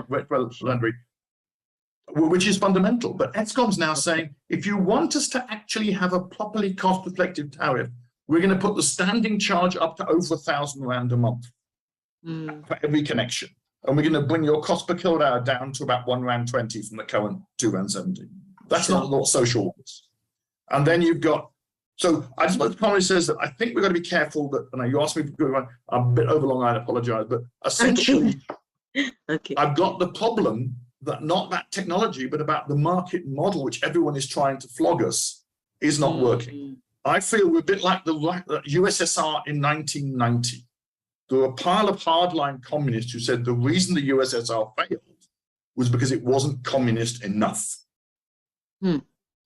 R: is fundamental. But Eskom's now saying, if you want us to actually have a properly cost-reflective tariff, we're going to put the standing charge up to over R1,000 a month for every connection. And we're going to bring your cost per kilowatt hour down to about R1.20 from the current R2.70. That's not what social was. And then you've got, so I just want to comment says that I think we've got to be careful that, and you asked me to go on, I'm a bit overlong, I apologize, but essentially, I've got the problem that not that technology, but about the market model, which everyone is trying to flog us, is not working. I feel we're a bit like the USSR in 1990. There were a pile of hardline communists who said the reason the USSR failed was because it wasn't communist enough.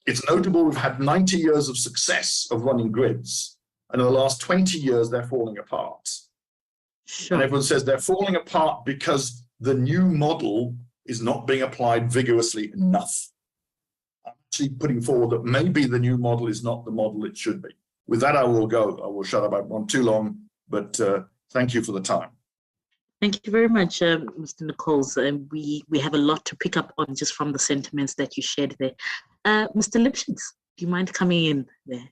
R: It's notable we've had 90 years of success of running grids, and in the last 20 years, they're falling apart. And everyone says they're falling apart because the new model is not being applied vigorously enough. I'm actually putting forward that maybe the new model is not the model it should be. With that, I will go. I will shut up. I've gone too long, but thank you for the time.
O: Thank you very much, Mr. Nichols. We have a lot to pick up on just from the sentiments that you shared there. Mr. Lipschitz, do you mind coming in there?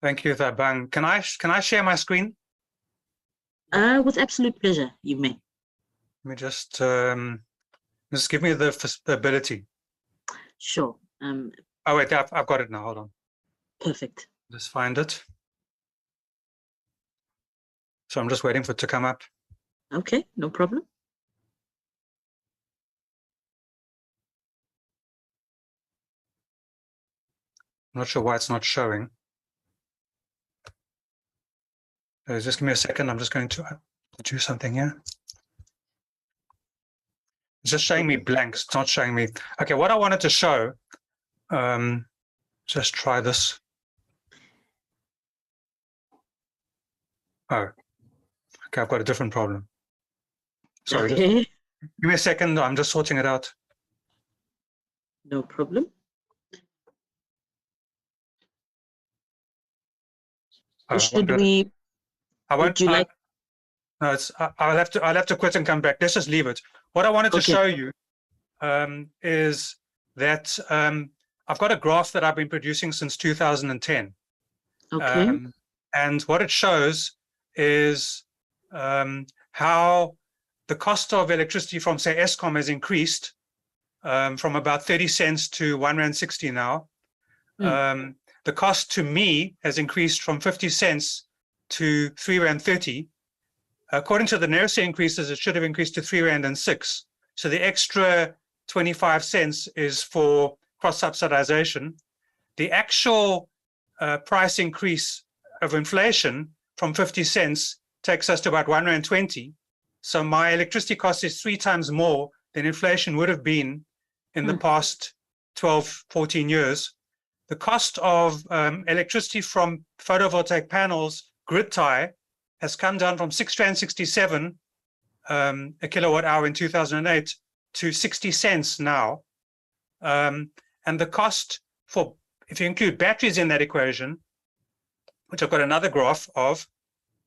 S: Thank you, Thabang. Can I share my screen?
O: With absolute pleasure, you may.
S: Let me just give me the ability.
O: Sure.
S: Oh wait, I've got it now. Hold on.
O: Perfect.
S: Just find it. So I'm just waiting for it to come up.
O: Okay, no problem.
S: I'm not sure why it's not showing. Just give me a second. I'm just going to do something here. It's just showing me blanks. It's not showing me. Okay, what I wanted to show, just try this. Oh, okay, I've got a different problem. Sorry,
O: okay.
S: Give me a second. I'm just sorting it out.
O: No problem. Should we?
S: I won't.
O: Would you like?
S: No, it's. I'll have to quit and come back. Let's just leave it. What I wanted to show you is that I've got a graph that I've been producing since 2010.
O: Okay.
S: And what it shows is how the cost of electricity from, say, Eskom has increased from about 30 cents to R1.60 now. The cost to me has increased from 50 cents to R3.30. According to the NERSA increases, it should have increased to R3.06. So the extra 25 cents is for cross-subsidization. The actual price increase of inflation from 50 cents takes us to about R1.20. So my electricity cost is 3 times more than inflation would have been in the past 12, 14 years. The cost of electricity from photovoltaic panels, grid tie, has come down from R6.67 a kilowatt hour in 2008 to 60 cents now. And the cost for, if you include batteries in that equation, which I've got another graph of,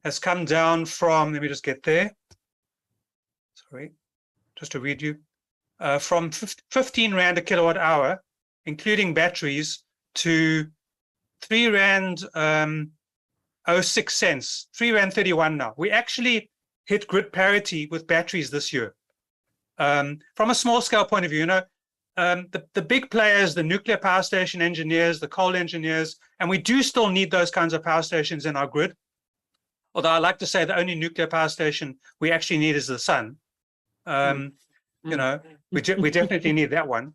S: has come down from, let me just get there. Sorry, just to read you. From 15 Rand a kilowatt hour, including batteries, to R3.06, R3.31 now. We actually hit grid parity with batteries this year. From a small scale point of view, the big players, the nuclear power station engineers, the coal engineers, and we do still need those kinds of power stations in our grid. Although I like to say the only nuclear power station we actually need is the sun. We definitely need that one.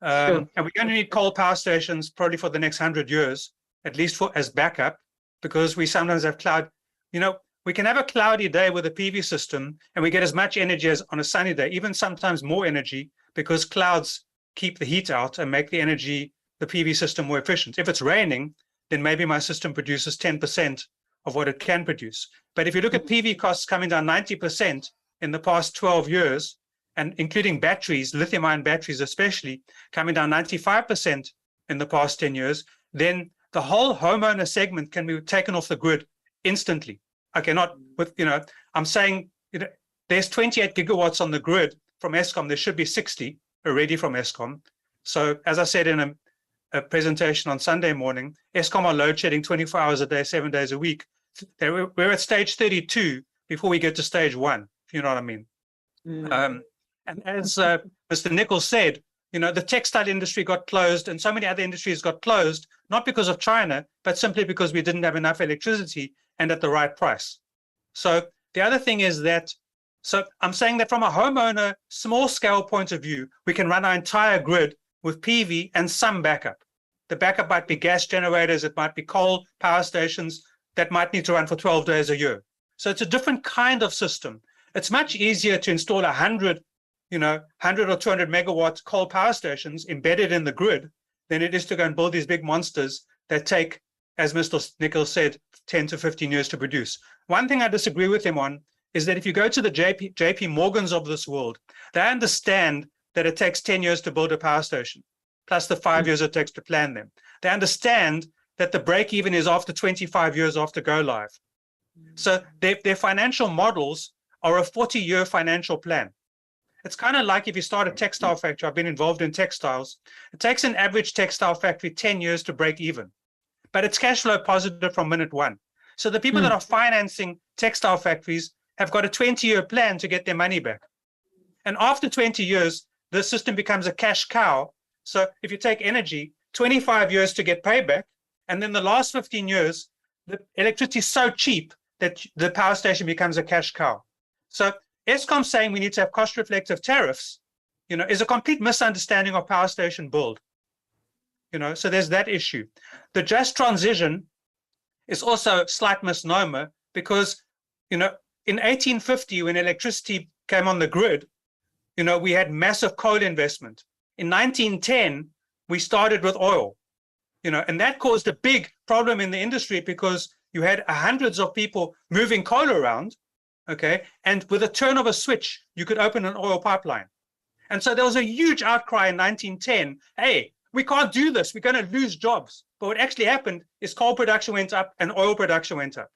S: And we're going to need coal power stations probably for the next 100 years, at least as backup, because we sometimes have cloud. we can have a cloudy day with a PV system and we get as much energy as on a sunny day, even sometimes more energy, because clouds keep the heat out and make the energy, the PV system, more efficient. If it's raining, then maybe my system produces 10% of what it can produce. But if you look at PV costs coming down 90% in the past 12 years, and including batteries, lithium-ion batteries especially, coming down 95% in the past 10 years, then the whole homeowner segment can be taken off the grid instantly. Okay, not with, I'm saying, there's 28 gigawatts on the grid from Eskom. There should be 60 already from Eskom. So as I said in a presentation on Sunday morning, Eskom are load shedding 24 hours a day, 7 days a week. We're at stage 32 before we get to stage 1, if you know what I mean. And as Mr. Nichols said, the textile industry got closed and so many other industries got closed, not because of China, but simply because we didn't have enough electricity and at the right price. So the other thing is that, so I'm saying that from a homeowner, small scale point of view, we can run our entire grid with PV and some backup. The backup might be gas generators, it might be coal power stations that might need to run for 12 days a year. So it's a different kind of system. It's much easier to install 100 or 200 megawatt coal power stations embedded in the grid than it is to go and build these big monsters that take, as Mr. Nichols said, 10 to 15 years to produce. One thing I disagree with him on is that if you go to the JP Morgans of this world, they understand that it takes 10 years to build a power station, plus the 5 years it takes to plan them. They understand that the break even is after 25 years after go live. So their financial models are a 40-year financial plan. It's kind of like if you start a textile factory. I've been involved in textiles. It takes an average textile factory 10 years to break even, but it's cash flow positive from minute one. So the people that are financing textile factories have got a 20-year plan to get their money back. And after 20 years, the system becomes a cash cow. So if you take energy, 25 years to get payback, and then the last 15 years, the electricity is so cheap that the power station becomes a cash cow. So Eskom saying we need to have cost reflective tariffs, is a complete misunderstanding of power station build. So there's that issue. The just transition is also a slight misnomer because, in 1850, when electricity came on the grid, we had massive coal investment. In 1910, we started with oil, and that caused a big problem in the industry because you had hundreds of people moving coal around, okay? And with a turn of a switch, you could open an oil pipeline. And so there was a huge outcry in 1910, hey, we can't do this, we're gonna lose jobs. But what actually happened is coal production went up and oil production went up.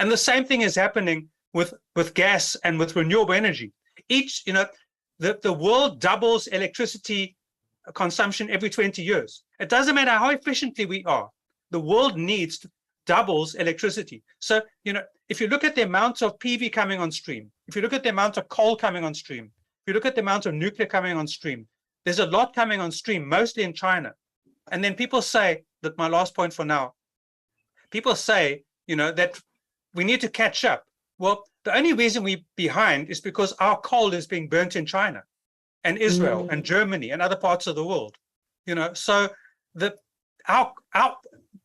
S: And the same thing is happening with gas and with renewable energy. The world doubles electricity consumption every 20 years. It doesn't matter how efficiently we are, the world needs doubles electricity. So, if you look at the amount of PV coming on stream, if you look at the amount of coal coming on stream, if you look at the amount of nuclear coming on stream, there's a lot coming on stream, mostly in China. And then people say, that my last point for now, people say, that we need to catch up. Well, the only reason we're behind is because our coal is being burnt in China and Israel and Germany and other parts of the world. So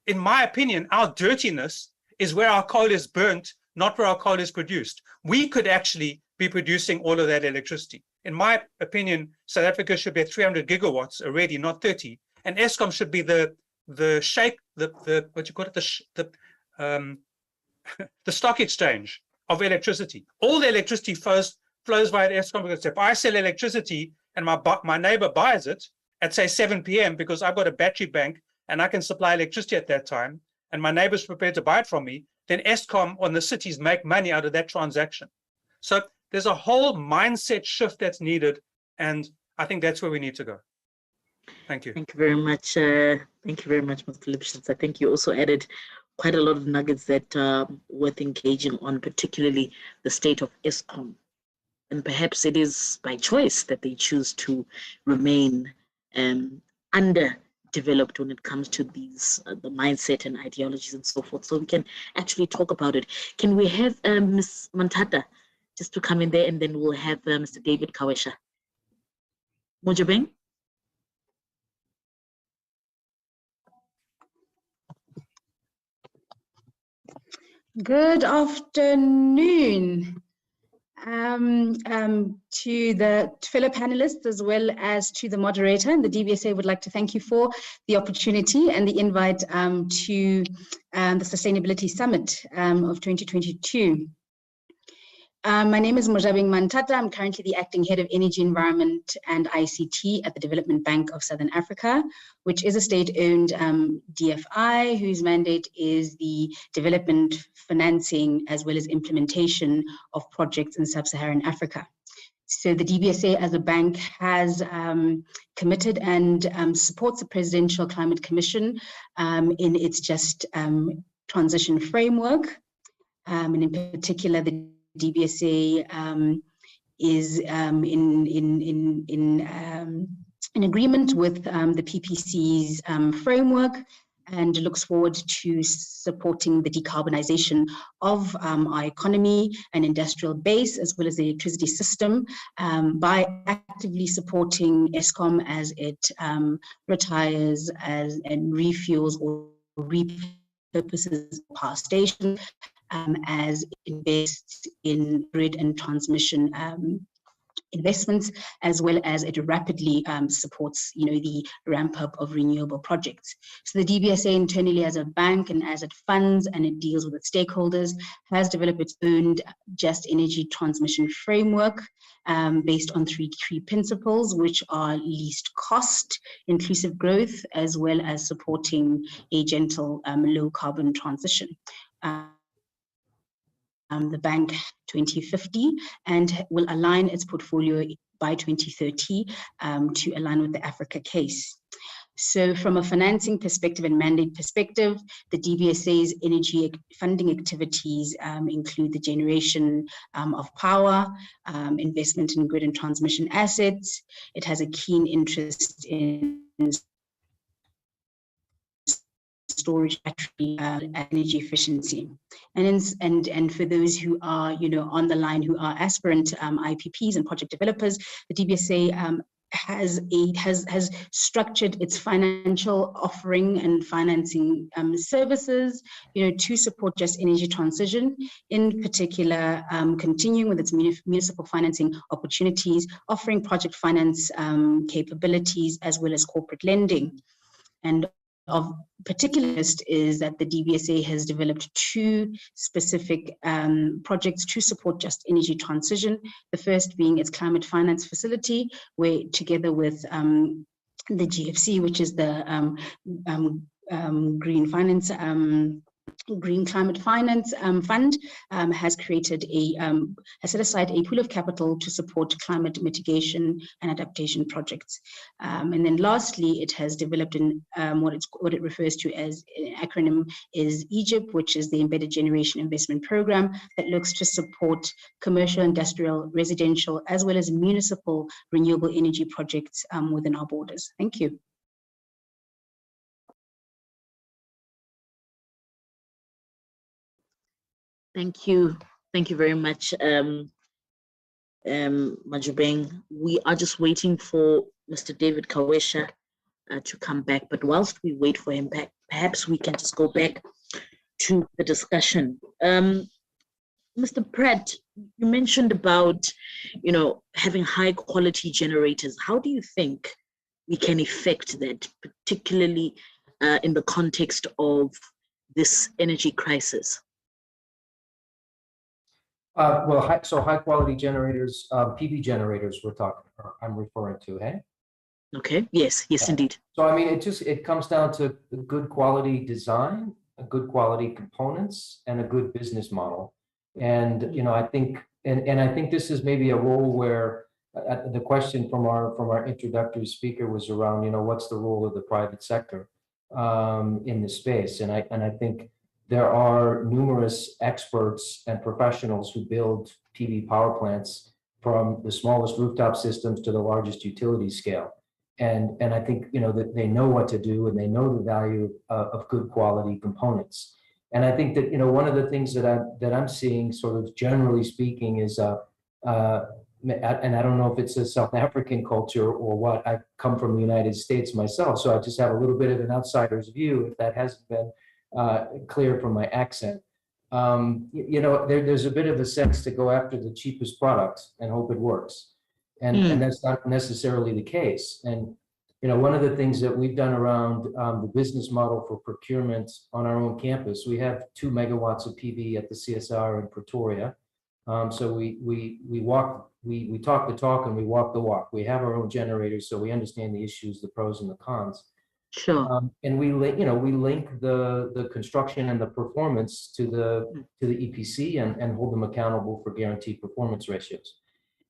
S: in my opinion, our dirtiness is where our coal is burnt, not where our coal is produced. We could actually be producing all of that electricity. In my opinion, South Africa should be at 300 gigawatts already, not 30. And Eskom should be the stock exchange of electricity. All the electricity flows via Eskom because if I sell electricity and my neighbor buys it at say 7 p.m. because I've got a battery bank and I can supply electricity at that time, and my neighbor's prepared to buy it from me, then Eskom and the cities make money out of that transaction. So there's a whole mindset shift that's needed, and I think that's where we need to go. Thank you.
O: Thank you very much. Thank you very much, Mr. Lipschitz. I think you also added quite a lot of nuggets that are worth engaging on, particularly the state of Eskom. And perhaps it is by choice that they choose to remain underdeveloped when it comes to these, the mindset and ideologies and so forth. So we can actually talk about it. Can we have Ms. Mantata just to come in there, and then we'll have Mr. David Kawesha. Mojabeng?
T: Good afternoon to the fellow panelists as well as to the moderator. And the DBSA would like to thank you for the opportunity and the invite to the Sustainability Summit of 2022. My name is Mojabeng Mantata. I'm currently the Acting Head of Energy, Environment and ICT at the Development Bank of Southern Africa, which is a state-owned DFI whose mandate is the development, financing, as well as implementation of projects in sub-Saharan Africa. So the DBSA as a bank has committed and supports the Presidential Climate Commission in its Just Transition Framework. And in particular, the DBSA is in agreement with the PPC's framework and looks forward to supporting the decarbonization of our economy and industrial base, as well as the electricity system, by actively supporting Eskom as it retires and refuels or repurposes power stations, as it invests in grid and transmission investments, as well as it rapidly supports, the ramp up of renewable projects. So the DBSA internally as a bank and as it funds and it deals with its stakeholders has developed its own Just Energy Transmission Framework based on three key principles, which are least cost, inclusive growth, as well as supporting a gentle low carbon transition. The bank 2050 and will align its portfolio by 2030 to align with the Africa case. So from a financing perspective and mandate perspective, the DBSA's energy funding activities include the generation of power, investment in grid and transmission assets. It has a keen interest in storage, battery, energy efficiency. And for those who are, on the line who are aspirant IPPs and project developers, the DBSA has structured its financial offering and financing services, to support just energy transition, in particular, continuing with its municipal financing opportunities, offering project finance capabilities, as well as corporate lending. And of particular interest is that the DBSA has developed two specific projects to support just energy transition. The first being its climate finance facility, where together with the GFC, which is the Green Climate Finance Fund, has created has set aside a pool of capital to support climate mitigation and adaptation projects. And then lastly, it has developed what it refers to as an acronym is EGYP, which is the Embedded Generation Investment Program that looks to support commercial, industrial, residential, as well as municipal renewable energy projects within our borders. Thank you.
O: Thank you. Thank you very much, Mojabeng. We are just waiting for Mr. David Kawesha to come back. But whilst we wait for him back, perhaps we can just go back to the discussion. Mr. Pratt, you mentioned about, having high quality generators. How do you think we can effect that, particularly in the context of this energy crisis?
Q: So high quality generators, PV generators I'm referring to, hey?
O: Okay, yes, indeed.
Q: So I mean, it comes down to a good quality design, a good quality components, and a good business model. And, I think, and I think this is maybe a role where the question from our introductory speaker was around, what's the role of the private sector in this space? And I think there are numerous experts and professionals who build PV power plants from the smallest rooftop systems to the largest utility scale. And I think, that they know what to do and they know the value of good quality components. And I think that, one of the things that I'm seeing sort of generally speaking is, and I don't know if it's a South African culture or what, I've come from the United States myself, so I just have a little bit of an outsider's view, if that hasn't been clear from my accent. you know, there's a bit of a sense to go after the cheapest product and hope it works. And that's not necessarily the case. And, you know, one of the things that we've done around the business model for procurement on our own campus, we have 2 megawatts of PV at the CSR in Pretoria. So we talk the talk and we walk the walk. We have our own generators, so we understand the issues, the pros and the cons.
O: Sure.
Q: And we link the construction and the performance to the EPC and hold them accountable for guaranteed performance ratios.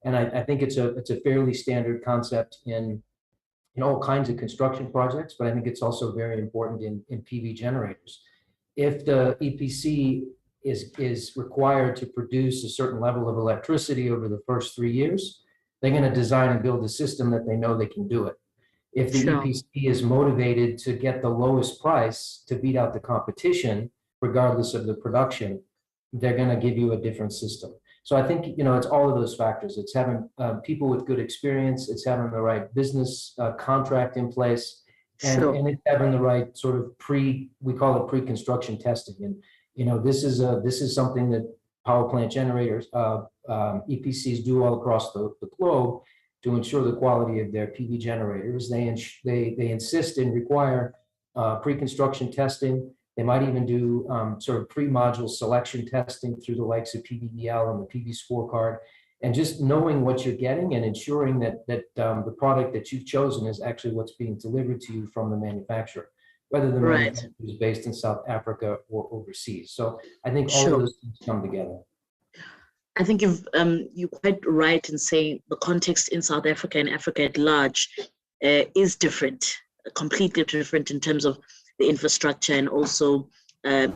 Q: And I think it's a fairly standard concept in all kinds of construction projects, but I think it's also very important in PV generators. If the EPC is required to produce a certain level of electricity over the first 3 years, they're going to design and build a system that they know they can do it. If the EPC is motivated to get the lowest price to beat out the competition, regardless of the production, they're going to give you a different system. So I think, you know, it's all of those factors. It's having people with good experience. It's having the right business contract in place, and it's having the right sort of we call it pre-construction testing. And, you know, this is something that power plant generators, EPCs do all across the globe to ensure the quality of their PV generators. They insist and require pre-construction testing. They might even do sort of pre-module selection testing through the likes of PVEL and the PV scorecard, and just knowing what you're getting and ensuring that the product that you've chosen is actually what's being delivered to you from the manufacturer, whether the manufacturer is based in South Africa or overseas. So I think all of those things come together.
O: I think you're quite right in saying the context in South Africa and Africa at large is different, completely different in terms of the infrastructure and also,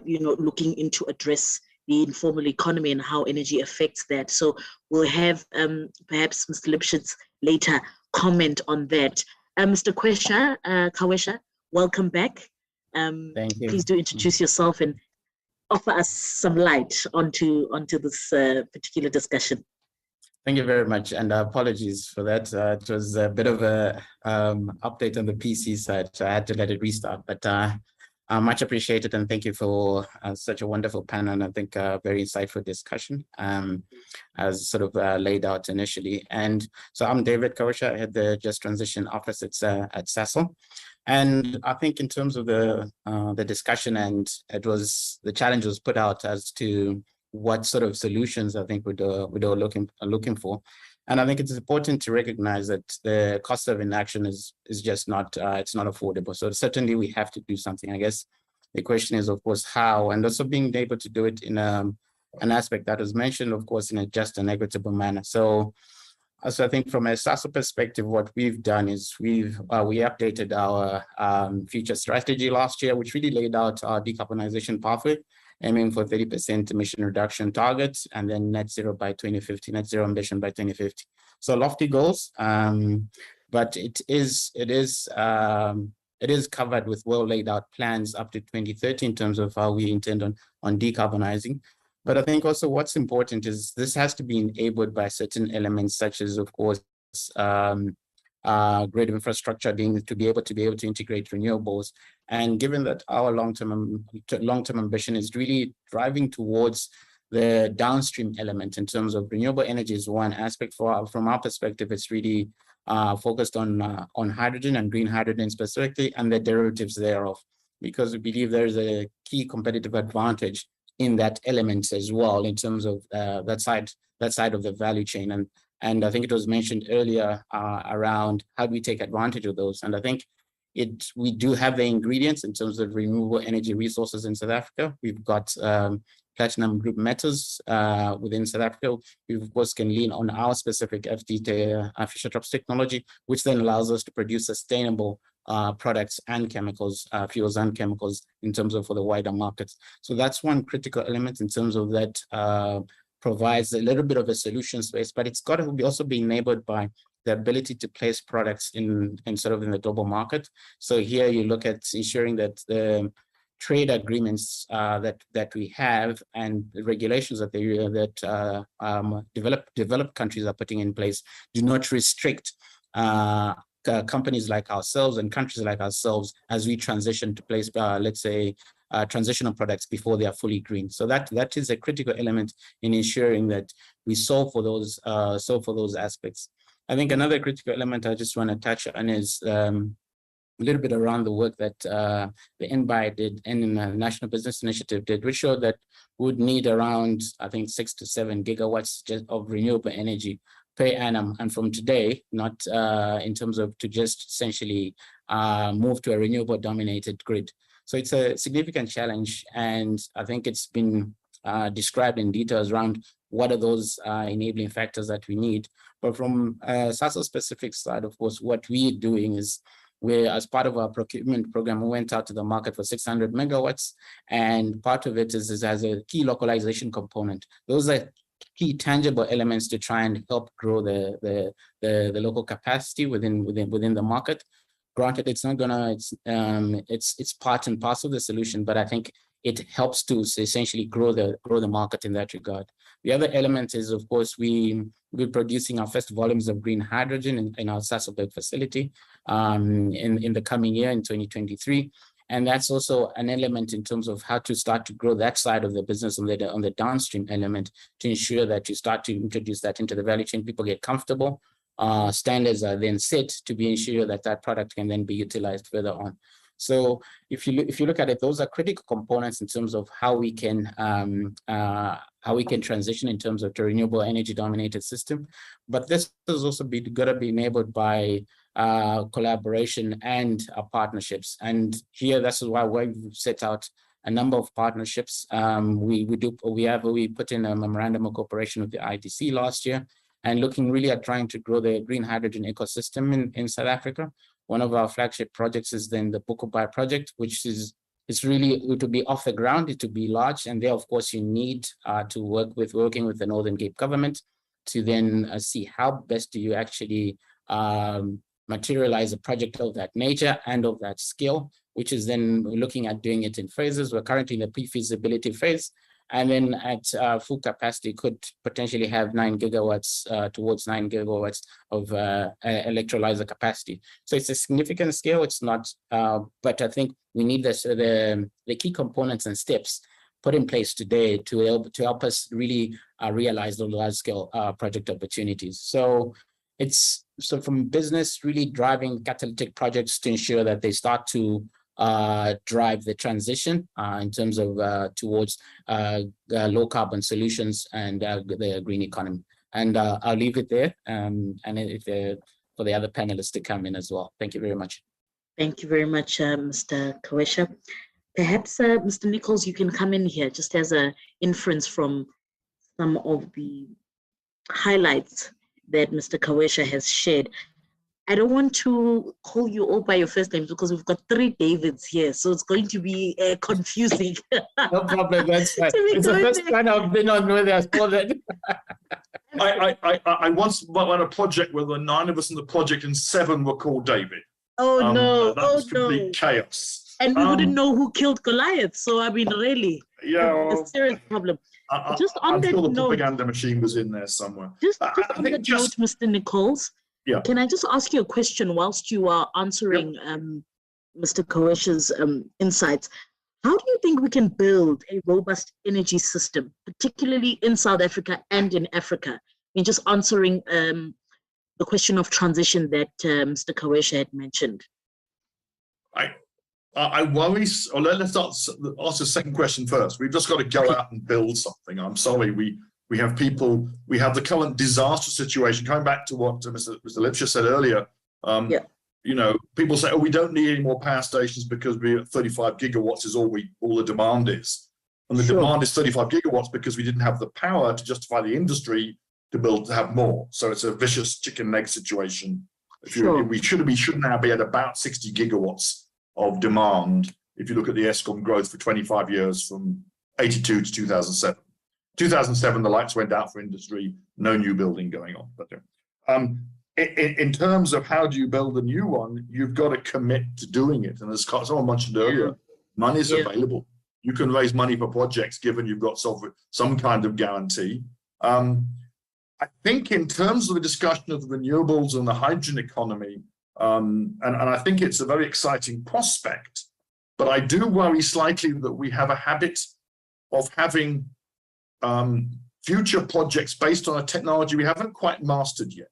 O: you know, looking into address the informal economy and how energy affects that. So we'll have perhaps Mr. Lipschitz later comment on that. Mr. Khawesha, welcome back.
U: Thank you.
O: Please do introduce yourself and offer us some light onto this particular discussion.
U: Thank you very much, and apologies for that. It was a bit of a update on the PC side, so I had to let it restart, but much appreciated, and thank you for such a wonderful panel, and I think a very insightful discussion as sort of laid out initially. And so I'm David Khawesha, I head the Just Transition Office at Sasol. And I think in terms of the discussion, and the challenge was put out as to what sort of solutions I think we're looking for. And I think it's important to recognize that the cost of inaction is just not, it's not affordable. So certainly we have to do something. I guess the question is, of course, how, and also being able to do it in an aspect that was mentioned, of course, in a just and equitable manner. So I think from a Sasol perspective, what we've done is we updated our future strategy last year, which really laid out our decarbonization pathway, aiming for 30% emission reduction targets, and then net zero by 2050, net zero ambition by 2050. So lofty goals, but it is covered with well laid out plans up to 2030 in terms of how we intend on decarbonizing. But I think also what's important is this has to be enabled by certain elements, such as, of course, grid infrastructure to be able to integrate renewables. And given that our long-term ambition is really driving towards the downstream element in terms of renewable energy is one aspect. From our perspective, it's really focused on hydrogen and green hydrogen specifically, and the derivatives thereof, because we believe there's a key competitive advantage in that element as well, in terms of that side of the value chain. And I think it was mentioned earlier around how do we take advantage of those. And I think we do have the ingredients in terms of renewable energy resources in South Africa. We've got platinum group metals within South Africa. We, of course, can lean on our specific FT Fischer-Tropsch technology, which then allows us to produce sustainable products and chemicals, fuels and chemicals in terms of for the wider markets. So that's one critical element in terms of that provides a little bit of a solution space, but it's got to also be enabled by the ability to place products in the global market. So here you look at ensuring that the trade agreements that we have and the regulations that developed countries are putting in place do not restrict companies like ourselves and countries like ourselves as we transition to place, let's say, transitional products before they are fully green. So that is a critical element in ensuring that we solve for those aspects. I think another critical element I just want to touch on is a little bit around the work that the NBI did and the National Business Initiative did, which showed that we would need around, I think, 6 to 7 gigawatts just of renewable energy per annum. And from today, not in terms of to just essentially move to a renewable dominated grid. So it's a significant challenge. And I think it's been described in details around what are those enabling factors that we need. But from SASO specific side, of course, what we're doing is as part of our procurement program, we went out to the market for 600 megawatts. And part of it is as a key localization component. Those are key tangible elements to try and help grow the local capacity within the market. Granted, it's not gonna, it's part and parcel of the solution, but I think it helps to essentially grow the market in that regard. The other element is, of course, we're producing our first volumes of green hydrogen in our Sasolburg facility in the coming year in 2023. And that's also an element in terms of how to start to grow that side of the business on the downstream element to ensure that you start to introduce that into the value chain. People get comfortable. Standards are then set to be ensured that that product can then be utilized further on. So if you look at it, those are critical components in terms of how we can transition in terms of the renewable energy dominated system. But this has also got to be enabled by collaboration and partnerships. And here, this is why we've set out a number of partnerships. We put in a memorandum of cooperation with the ITC last year, and looking really at trying to grow the green hydrogen ecosystem in South Africa. One of our flagship projects is then the Bukobai project, which is it to be off the ground, it to be large, and there, of course, you need to working with the Northern Cape government to then see how best do you actually materialize a project of that nature and of that scale, which is then looking at doing it in phases. We're currently in the pre-feasibility phase, and then at full capacity could potentially have 9 gigawatts towards 9 gigawatts of electrolyzer capacity. So it's a significant scale. It's not, but I think we need the key components and steps put in place today to help us really realize those large scale project opportunities. So from business really driving catalytic projects to ensure that they start to drive the transition in terms of towards low carbon solutions and the green economy. And I'll leave it there and for the other panelists to come in as well. Thank you very much.
O: Thank you very much, Mr. Kawesha. Perhaps, Mr. Nichols, you can come in here just as an inference from some of the highlights that Mr. Kawesha has shared. I don't want to call you all by your first names because we've got 3 Davids here, so it's going to be confusing.
U: No problem, that's fine. It's the first time I've been on where they're spotted.
R: I once won a project where the 9 of us in the project and 7 were called David.
O: Oh no!
R: That was complete chaos.
O: And we wouldn't know who killed Goliath. So I mean, really,
R: yeah,
O: a serious problem.
R: I'm sure the propaganda machine was in there somewhere.
O: Just on that note, Mr. Nichols.
R: Yeah.
O: Can I just ask you a question whilst you are answering Mr. Kawesha's insights? How do you think we can build a robust energy system, particularly in South Africa and in Africa? In just answering the question of transition that Mr. Kawesha had mentioned.
R: I worry, or let's ask the second question first. We've just got to go out and build something. I'm sorry, we have people, we have the current disaster situation. Coming back to what Mr. Lipscher said earlier, you know, people say, oh, we don't need any more power stations because we're at 35 gigawatts is all the demand is. And the demand is 35 gigawatts because we didn't have the power to justify the industry to have more. So it's a vicious chicken and egg situation. We should now be at about 60 gigawatts of demand if you look at the Eskom growth for 25 years from 82 to 2007. 2007, the lights went out for industry, no new building going on. But in terms of how do you build a new one, you've got to commit to doing it. And as someone mentioned earlier, money is available. You can raise money for projects given you've got some kind of guarantee. I think in terms of the discussion of the renewables and the hydrogen economy, and I think it's a very exciting prospect, But I do worry slightly that we have a habit of having future projects based on a technology we haven't quite mastered yet.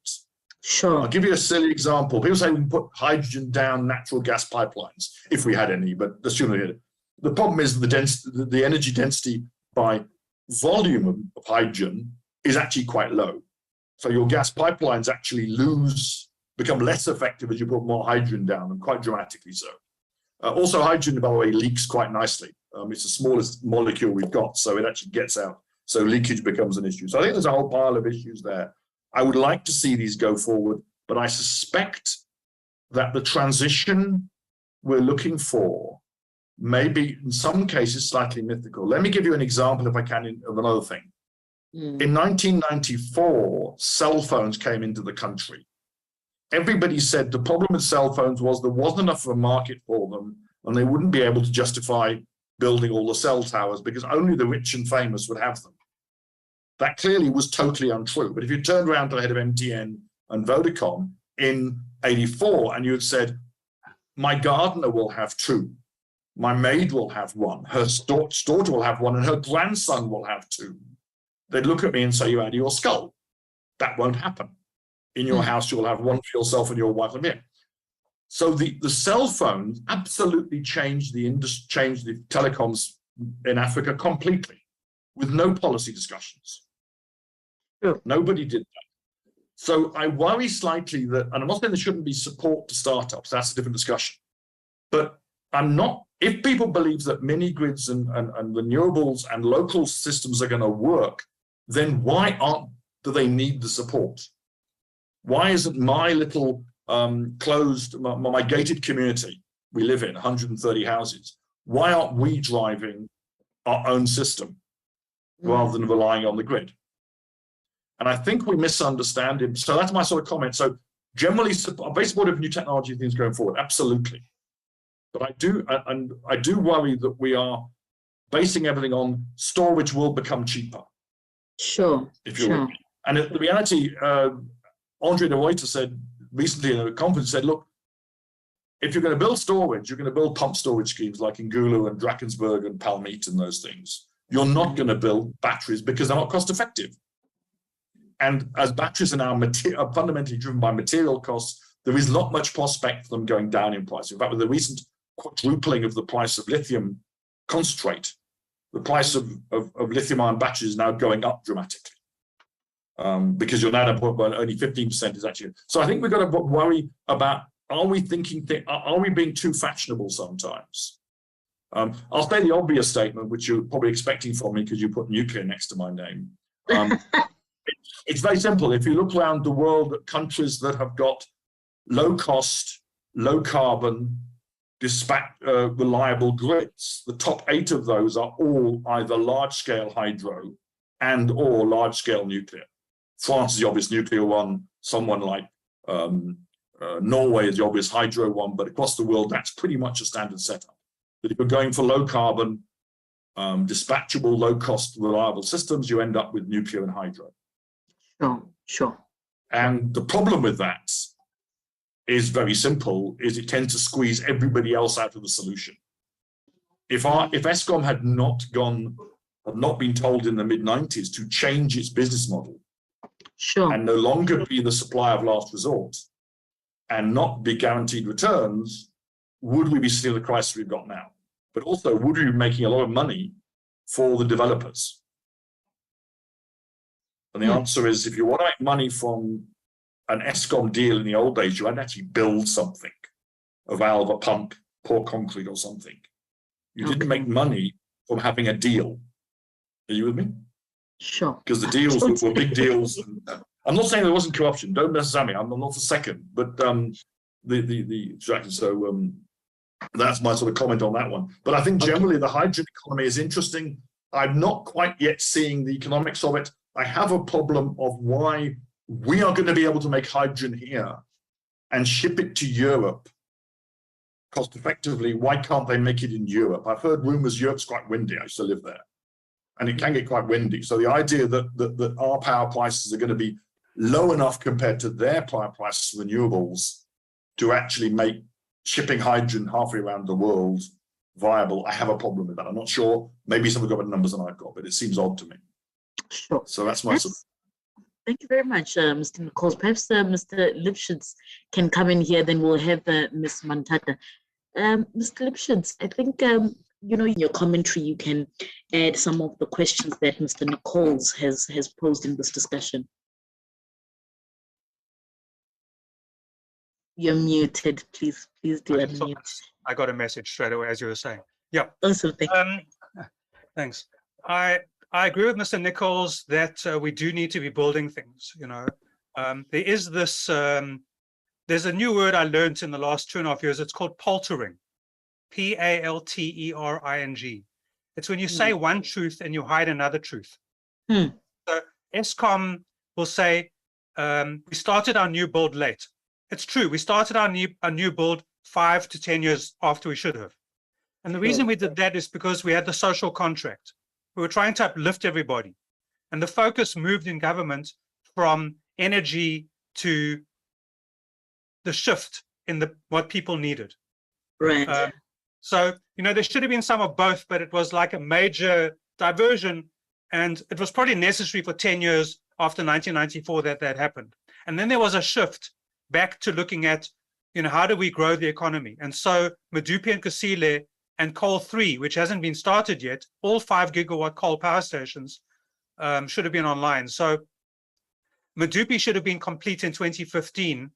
O: Sure.
R: I'll give you a silly example. People say we can put hydrogen down natural gas pipelines, if we had any, but assume we had. The problem is the energy density by volume of hydrogen is actually quite low. So your gas pipelines actually become less effective as you put more hydrogen down, and quite dramatically so. Also, hydrogen, by the way, leaks quite nicely. It's the smallest molecule we've got, so it actually gets out. So leakage becomes an issue. So I think there's a whole pile of issues there. I would like to see these go forward, but I suspect that the transition we're looking for may be, in some cases, slightly mythical. Let me give you an example, if I can, of another thing. In 1994, cell phones came into the country. Everybody said the problem with cell phones was there wasn't enough of a market for them, and they wouldn't be able to justify building all the cell towers because only the rich and famous would have them. That clearly was totally untrue. But if you turned around to the head of MTN and Vodacom in '84 and you had said, my gardener will have 2, my maid will have 1, her daughter will have 1, and her grandson will have 2, they'd look at me and say, you're out of your skull. That won't happen. In your house, you'll have 1 for yourself and your wife and me. So the cell phone absolutely changed the industry, changed the telecoms in Africa completely, with no policy discussions.
O: Sure.
R: Nobody did that. So I worry slightly that, and I'm not saying there shouldn't be support to startups, that's a different discussion. But if people believe that mini grids and renewables and local systems are going to work, then why do they need the support? Why isn't my little closed, my gated community we live in, 130 houses, why aren't we driving our own system rather than relying on the grid? And I think we misunderstand him. So that's my sort of comment. So generally, I'm very supportive of new technology things going forward, absolutely. But I do worry that we are basing everything on storage will become cheaper.
O: Sure.
R: If you will. And the reality, Andre de Ruyter said recently in a conference, said, look, if you're going to build storage, you're going to build pump storage schemes like in Gulu and Drakensberg and Palmite and those things. You're not going to build batteries because they're not cost effective. And as batteries are now are fundamentally driven by material costs, there is not much prospect for them going down in price. In fact, with the recent quadrupling of the price of lithium concentrate, the price of lithium-ion batteries is now going up dramatically. Because you're now at a point where only 15% is actually. So I think we've got to worry about, are we being too fashionable sometimes? I'll say the obvious statement, which you're probably expecting from me because you put nuclear next to my name. It's very simple. If you look around the world at countries that have got low cost, low carbon, reliable grids, the top 8 of those are all either large-scale hydro and or large-scale nuclear. France is the obvious nuclear one. Someone like Norway is the obvious hydro one, but across the world, that's pretty much a standard setup. That if you're going for low carbon, dispatchable, low cost, reliable systems, you end up with nuclear and hydro.
O: Sure.
R: And the problem with that is very simple, is it tends to squeeze everybody else out of the solution. If Eskom had not been told in the mid-90s to change its business model, and no longer be the supplier of last resort, and not be guaranteed returns, would we be still in the crisis we've got now? But also, would we be making a lot of money for the developers? And the answer is, if you want to make money from an Eskom deal in the old days, you had to actually build something, a valve, a pump, pour concrete or something. You didn't make money from having a deal. Are you with me?
O: Sure.
R: Because the deals were big deals. I'm not saying there wasn't corruption. Don't necessarily. I'm not for second. But the extraction. So that's my sort of comment on that one. But I think generally the hydrogen economy is interesting. I'm not quite yet seeing the economics of it. I have a problem of why we are going to be able to make hydrogen here and ship it to Europe cost effectively. Why can't they make it in Europe? I've heard rumors Europe's quite windy. I used to live there. And it can get quite windy. So the idea that our power prices are going to be low enough compared to their power prices for renewables to actually make shipping hydrogen halfway around the world viable, I have a problem with that. I'm not sure. Maybe some have got better numbers than I've got, but it seems odd to me.
O: Sure.
R: So that's my sort of.
O: Thank you very much, Mr. Nichols. Perhaps Mr. Lipschitz can come in here, then we'll have Ms. Mantata. Mr. Lipschitz, I think, you know, in your commentary, you can add some of the questions that Mr. Nichols has posed in this discussion. You're muted. Please do unmute.
S: I got a message straight away, as you were saying. Yeah.
O: Awesome.
S: Thanks. I agree with Mr. Nichols that we do need to be building things. You know, there is this. There's a new word I learned in the last 2.5 years. It's called paltering. Paltering. It's when you say one truth and you hide another truth. So Eskom will say, we started our new build late. It's true. We started our new build 5 to 10 years after we should have. And the reason we did that is because we had the social contract. We were trying to uplift everybody. And the focus moved in government from energy to the shift in what people needed.
O: Right.
S: So, you know, there should have been some of both, but it was like a major diversion. And it was probably necessary for 10 years after 1994 that happened. And then there was a shift back to looking at, you know, how do we grow the economy? And so Medupi and Kusile and Coal 3, which hasn't been started yet, all 5 gigawatt coal power stations should have been online. So Medupi should have been complete in 2015,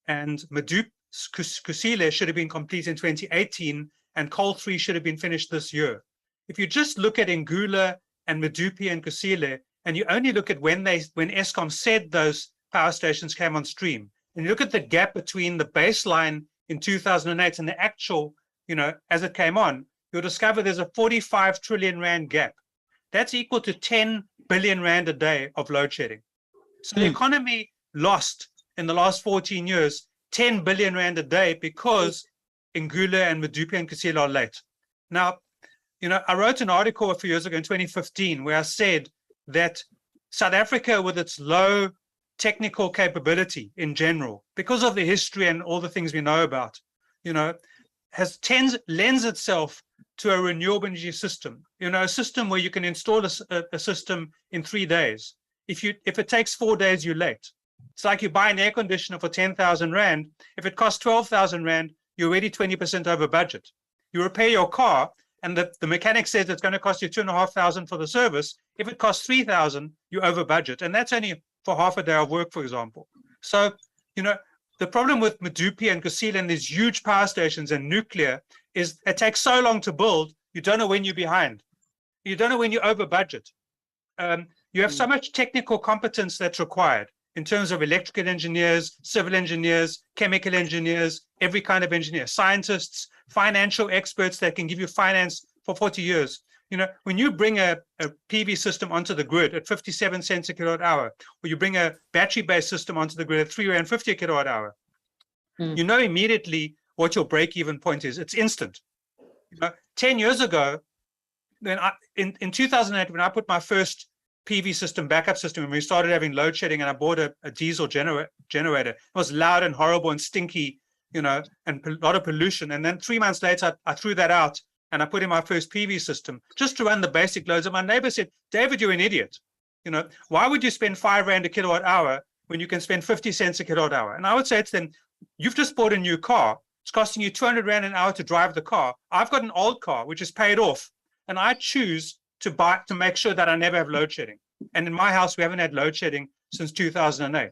S: and Kusile should have been complete in 2018, and Coal 3 should have been finished this year. If you just look at Ngula and Medupi and Kusile, and you only look at when Eskom said those power stations came on stream, and you look at the gap between the baseline in 2008 and the actual, you know, as it came on, you'll discover there's a 45 trillion rand gap. That's equal to 10 billion rand a day of load shedding. So the economy lost in the last 14 years 10 billion rand a day because Ngula and Medupi and Kusile are late. Now, you know, I wrote an article a few years ago in 2015 where I said that South Africa, with its low technical capability in general, because of the history and all the things we know about, you know, lends itself to a renewable energy system, you know, a system where you can install a system in 3 days. If it takes 4 days, you're late. It's like you buy an air conditioner for 10,000 rand. If it costs 12,000 rand, you're already 20% over budget. You repair your car, and the mechanic says it's going to cost you 2,500 for the service. If it costs 3,000, you're over budget, and that's only for half a day of work, for example. So, you know, the problem with Medupi and Kusile and these huge power stations and nuclear is it takes so long to build, you don't know when you're behind. You don't know when you're over budget. You have so much technical competence that's required in terms of electrical engineers, civil engineers, chemical engineers, every kind of engineer, scientists, financial experts that can give you finance for 40 years. You know, when you bring a PV system onto the grid at 57 cents a kilowatt hour, or you bring a battery-based system onto the grid at 3.50 Rand a kilowatt hour, you know immediately what your break-even point is. It's instant. You know, 10 years ago, then in 2008, when I put my first PV system, backup system, and we started having load shedding, and I bought a diesel generator. It was loud and horrible and stinky, you know, and a lot of pollution. And then 3 months later, I threw that out and I put in my first PV system just to run the basic loads. And my neighbor said, "David, you're an idiot. You know, why would you spend 5 Rand a kilowatt hour when you can spend 50 cents a kilowatt hour?" And I would say to them, "You've just bought a new car. It's costing you 200 Rand an hour to drive the car. I've got an old car, which is paid off. And I choose to make sure that I never have load shedding. And in my house, we haven't had load shedding since 2008.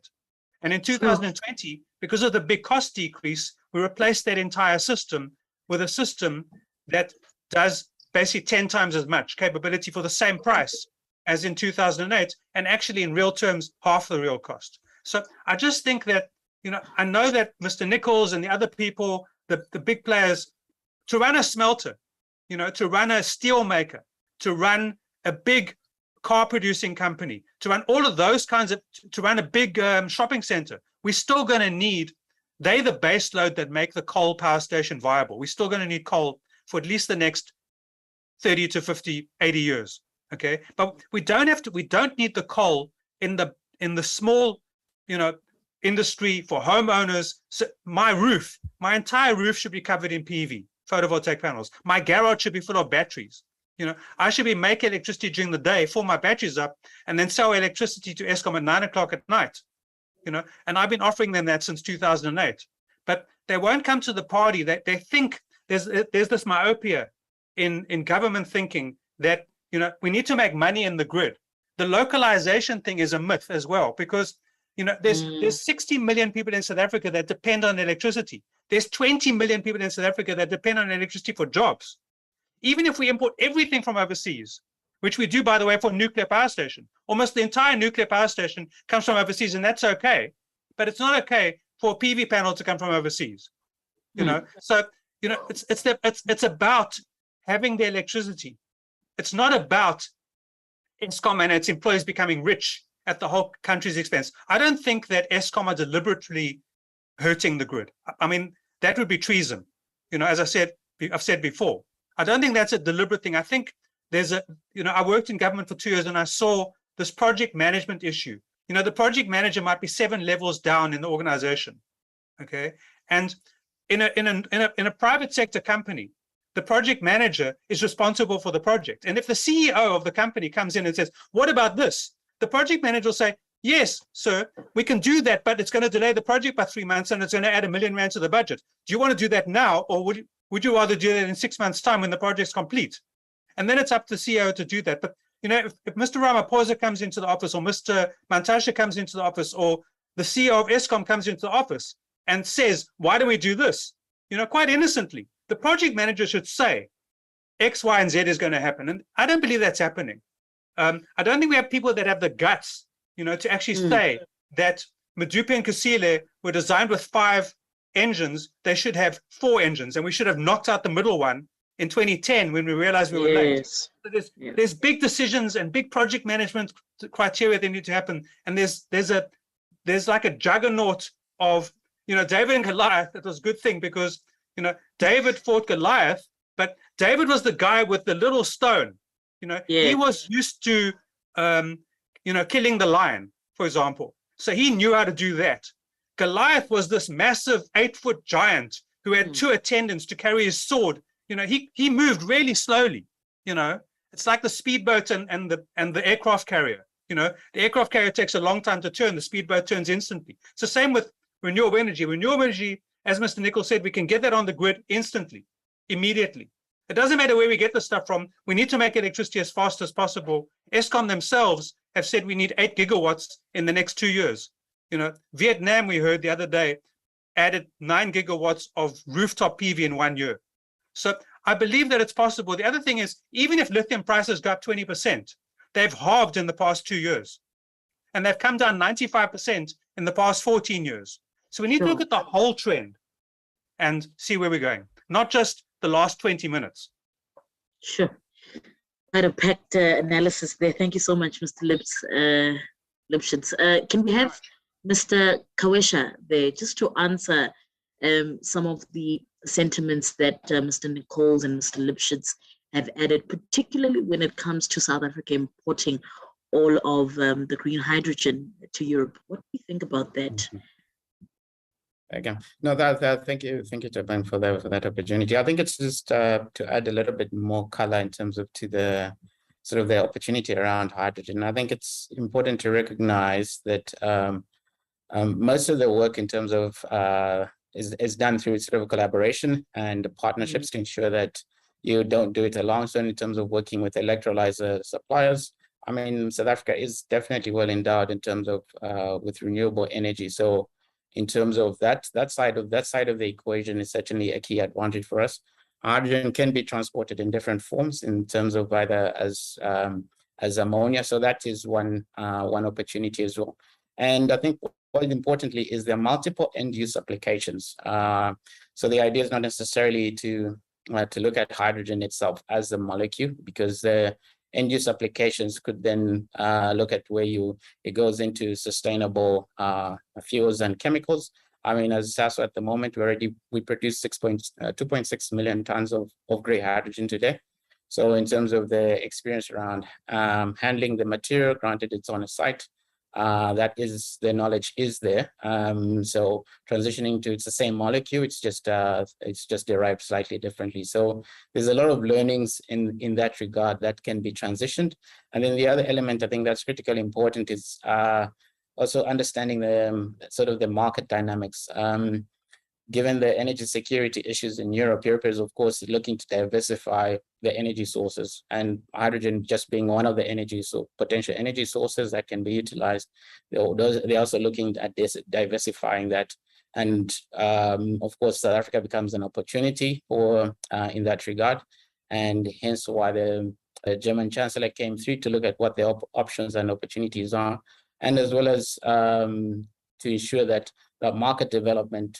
S: And in 2020, because of the big cost decrease, we replaced that entire system with a system that does basically 10 times as much capability for the same price as in 2008, and actually in real terms, half the real cost. So I just think that, you know, I know that Mr. Nichols and the other people, the big players, to run a smelter, you know, to run a steel maker, to run a big car producing company, to run all of those kinds of, to run a big shopping center, we're still going to need, they're the base load that make the coal power station viable. We're still going to need coal for at least the next 30 to 50, 80 years. Okay. But we don't need the coal in the small, you know, industry for homeowners. So my entire roof should be covered in PV. photovoltaic panels. My garage should be full of batteries. You know, I should be making electricity during the day, fill my batteries up, and then sell electricity to Eskom at 9 o'clock at night. You know, and I've been offering them that since 2008. But they won't come to the party. They think there's this myopia in government thinking that, you know, we need to make money in the grid. The localization thing is a myth as well, because, you know, there's 60 million people in South Africa that depend on electricity. There's 20 million people in South Africa that depend on electricity for jobs. Even if we import everything from overseas, which we do, by the way, for a nuclear power station, almost the entire nuclear power station comes from overseas, and that's okay. But it's not okay for a PV panel to come from overseas. You know, so, you know, it's about having the electricity. It's not about Eskom and its employees becoming rich at the whole country's expense. I don't think that Eskom are deliberately hurting the grid. I mean, that would be treason. You know, as I've said before, I don't think that's a deliberate thing. I think there's a, you know, I worked in government for 2 years and I saw this project management issue. You know, the project manager might be 7 levels down in the organization. Okay. And in a private sector company, the project manager is responsible for the project. And if the CEO of the company comes in and says, what about this? The project manager will say, yes, sir, we can do that, but it's going to delay the project by 3 months and it's going to add R1 million to the budget. Do you want to do that now, or would you rather do that in 6 months' time when the project's complete? And then it's up to the CEO to do that. But, you know, if Mr. Ramaphosa comes into the office, or Mr. Mantashe comes into the office, or the CEO of Eskom comes into the office and says, why do we do this? You know, quite innocently, the project manager should say X, Y, and Z is going to happen. And I don't believe that's happening. I don't think we have people that have the guts, you know, to actually say that Medupi and Kusile were designed with 5 engines. They should have 4 engines, and we should have knocked out the middle one in 2010 when we realized we were late. So there's big decisions and big project management criteria that need to happen. And there's like a juggernaut of, you know, David and Goliath. That was a good thing because, you know, David fought Goliath, but David was the guy with the little stone. You know, he was used to, you know, killing the lion, for example. So he knew how to do that. Goliath was this massive 8-foot giant who had 2 attendants to carry his sword. You know, he moved really slowly. You know, it's like the speedboat and the aircraft carrier. You know, the aircraft carrier takes a long time to turn. The speedboat turns instantly. It's the same with renewable energy. Renewable energy, as Mr. Nichols said, we can get that on the grid instantly, immediately. It doesn't matter where we get the stuff from. We need to make electricity as fast as possible. Eskom themselves have said we need 8 gigawatts in the next 2 years. You know, Vietnam, we heard the other day, added 9 gigawatts of rooftop PV in 1 year. So I believe that it's possible. The other thing is, even if lithium prices go up 20%, they've halved in the past 2 years. And they've come down 95% in the past 14 years. So we need to look at the whole trend and see where we're going, not just the last 20 minutes.
O: Sure. Quite a packed analysis there. Thank you so much, Mr. Lipschitz. Can we have Mr. Kawesha there just to answer some of the sentiments that Mr. Nichols and Mr. Lipschitz have added, particularly when it comes to South Africa importing all of the green hydrogen to Europe? What do you think about that?
U: Again, no, thank you, Japan, for that opportunity. I think it's just to add a little bit more color in terms of to the sort of the opportunity around hydrogen. I think it's important to recognize that most of the work in terms of is done through sort of a collaboration and partnerships to ensure that you don't do it alone. So in terms of working with electrolyzer suppliers, I mean, South Africa is definitely well endowed in terms of with renewable energy. So in terms of that side of the equation is certainly a key advantage for us. Hydrogen can be transported in different forms in terms of either as ammonia. So that is one opportunity as well. And I think quite importantly is there are multiple end-use applications. So the idea is not necessarily to look at hydrogen itself as a molecule, because the end-use applications could then look at where it goes into sustainable fuels and chemicals. I mean, as SASO at the moment, we produce 2.6 million tons of gray hydrogen today. So in terms of the experience around handling the material, granted it's on a site, the knowledge is there. So transitioning to, it's the same molecule, it's just derived slightly differently. So there's a lot of learnings in that regard that can be transitioned. And then the other element I think that's critically important is also understanding the sort of the market dynamics. Given the energy security issues in Europe, Europe is of course looking to diversify the energy sources, and hydrogen just being one of the potential energy sources that can be utilized. They're also looking at diversifying that, and of course South Africa becomes an opportunity for in that regard, and hence why the German Chancellor came through to look at what the options and opportunities are, and as well as to ensure that the market development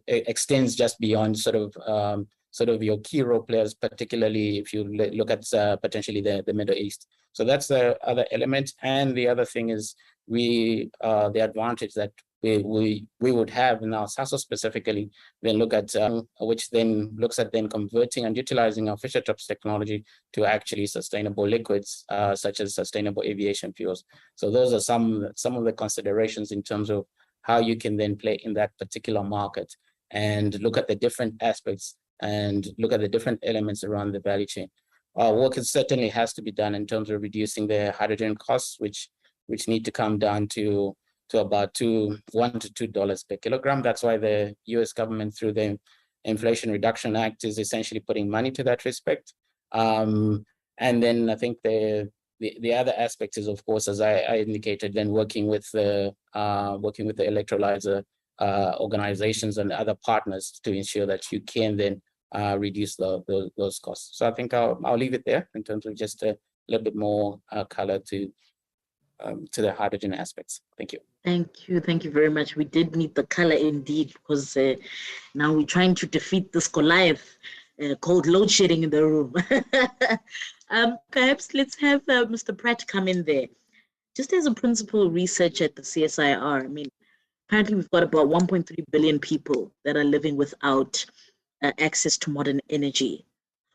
U: extends just beyond sort of your key role players, particularly if you look at potentially the Middle East. So that's the other element. And the other thing is the advantage that we would have in our SASO specifically, then look at which then looks at then converting and utilizing our Fischer-Tropsch technology to actually sustainable liquids, such as sustainable aviation fuels. So those are some of the considerations in terms of how you can then play in that particular market and look at the different aspects and look at the different elements around the value chain. Work certainly has to be done in terms of reducing the hydrogen costs, which need to come down to about $1 to $2 per kilogram. That's why the US government, through the Inflation Reduction Act, is essentially putting money to that respect. And then I think the other aspect is, of course, as I indicated, then working with the electrolyzer organizations and other partners to ensure that you can then reduce those costs. So I think I'll leave it there in terms of just a little bit more color to the hydrogen aspects. Thank you.
O: Thank you very much. We did need the color indeed, because now we're trying to defeat this Goliath called load shedding in the room. Perhaps let's have Mr. Pratt come in there. Just as a principal researcher at the CSIR, I mean, apparently we've got about 1.3 billion people that are living without access to modern energy.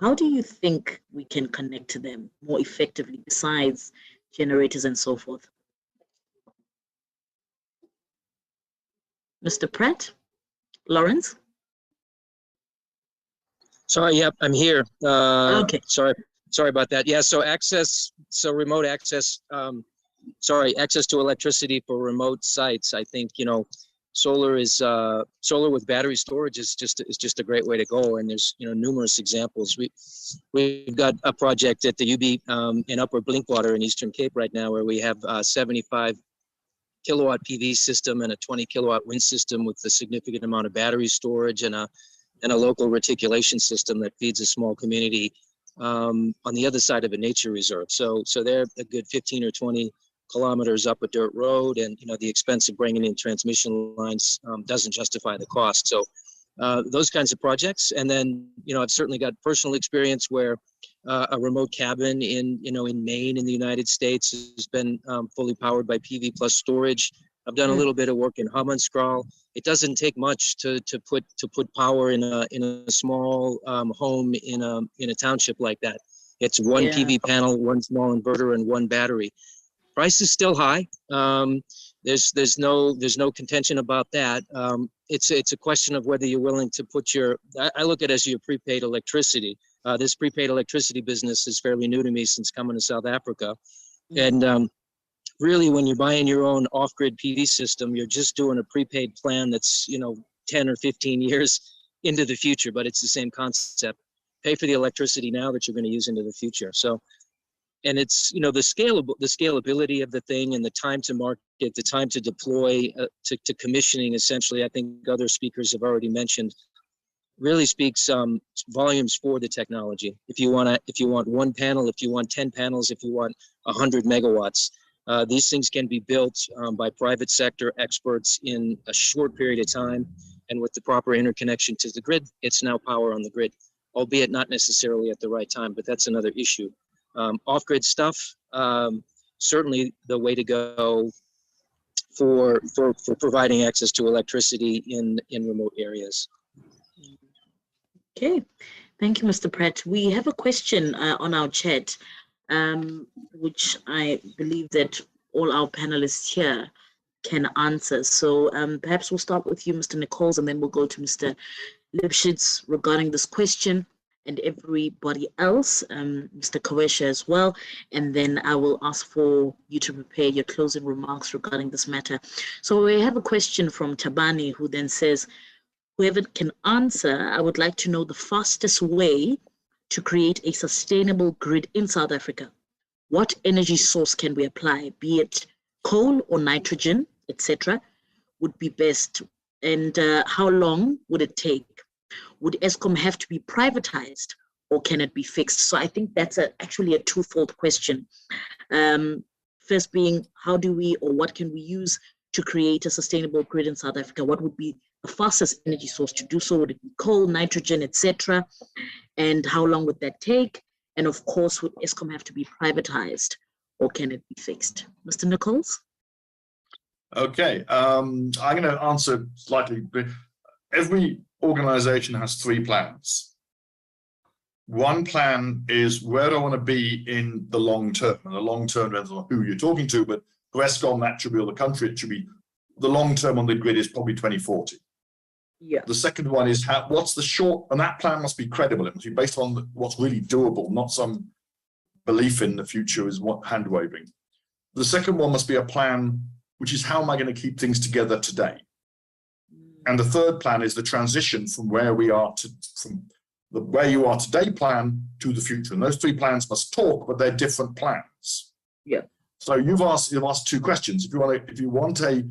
O: How do you think we can connect to them more effectively besides generators and so forth? Mr. Pratt? Lawrence?
C: Sorry, yep, I'm here.
O: Okay.
C: Sorry about that. Yeah, so remote access, access to electricity for remote sites. I think, solar with battery storage is just a great way to go. And there's, numerous examples. We've got a project at the UB in Upper Blinkwater in Eastern Cape right now, where we have a 75 kilowatt PV system and a 20 kilowatt wind system with a significant amount of battery storage and a local reticulation system that feeds a small community on the other side of a nature reserve. So they're a good 15 or 20 kilometers up a dirt road, and the expense of bringing in transmission lines doesn't justify the cost. So those kinds of projects. And then I've certainly got personal experience where a remote cabin in Maine in the United States has been fully powered by PV plus storage. I've done a little bit of work in Hammanskraal. It doesn't take much to put power in a small home in a township like that. It's one PV panel, one small inverter, and one battery. Price is still high. There's no contention about that. It's a question of whether you're willing to put I look at it as your prepaid electricity. This prepaid electricity business is fairly new to me since coming to South Africa, and really, when you're buying your own off-grid PV system, you're just doing a prepaid plan that's 10 or 15 years into the future, but it's the same concept. Pay for the electricity now that you're going to use into the future. So, and it's the scalability of the thing and the time to market, the time to deploy, to commissioning. Essentially, I think other speakers have already mentioned, really speaks volumes for the technology. If you want one panel, if you want 10 panels, if you want 100 megawatts. These things can be built by private sector experts in a short period of time, and with the proper interconnection to the grid, it's now power on the grid, albeit not necessarily at the right time, but that's another issue. Off-grid stuff, certainly the way to go for providing access to electricity in remote areas.
O: Okay, thank you, Mr. Pratt. We have a question on our chat, which I believe that all our panelists here can answer. So perhaps we'll start with you, Mr. Nichols, and then we'll go to Mr. Lipschitz regarding this question, and everybody else, Mr. Kawesha as well. And then I will ask for you to prepare your closing remarks regarding this matter. So we have a question from Tabani, who then says, whoever can answer, I would like to know the fastest way to create a sustainable grid in South Africa. What energy source can we apply, be it coal or nitrogen, etc., would be best? And how long would it take? Would Eskom have to be privatized, or can it be fixed? So I think that's actually a twofold question. First being, how do we, or what can we use to create a sustainable grid in South Africa? What would be the fastest energy source to do so? Would it be coal, nitrogen, etc.? And how long would that take? And of course, would Eskom have to be privatized, or can it be fixed? Mr. Nichols?
R: Okay, I'm going to answer slightly. Every organization has 3 plans. One plan is where do I want to be in the long term? And the long term depends on who you're talking to, but for Eskom, that should be, or the country, it should be, the long term on the grid is probably 2040.
O: Yeah.
R: The second one is what's the short, and that plan must be credible. It must be based on what's really doable, not some belief in the future is what hand waving. The second one must be a plan, which is how am I going to keep things together today? And the third plan is the transition from where we are to, from the where you are today plan to the future. And those 3 plans must talk, but they're different plans.
O: Yeah.
R: So you've asked 2 questions. If you want a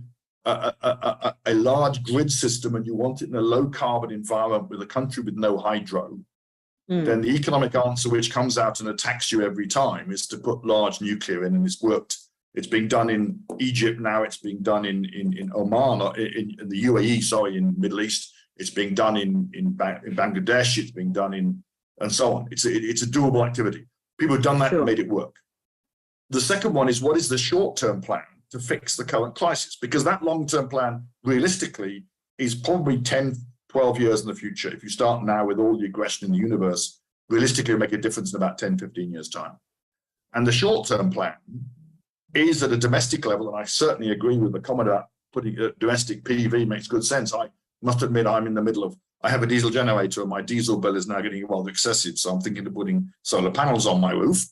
R: large grid system and you want it in a low carbon environment with a country with no hydro, then the economic answer which comes out and attacks you every time is to put large nuclear in, and it's worked. It's being done in Egypt now, it's being done in Oman, or in the UAE, sorry, in Middle East. It's being done in Bangladesh, it's being done in, and so on. It's a doable activity. People have done that and made it work. The second one is, what is the short-term plan to fix the current crisis? Because that long-term plan, realistically, is probably 10, 12 years in the future. If you start now with all the aggression in the universe, realistically it'll make a difference in about 10, 15 years' time. And the short-term plan is at a domestic level, and I certainly agree with the comment about putting domestic PV makes good sense. I must admit I'm in the middle of, I have a diesel generator and my diesel bill is now getting rather excessive, so I'm thinking of putting solar panels on my roof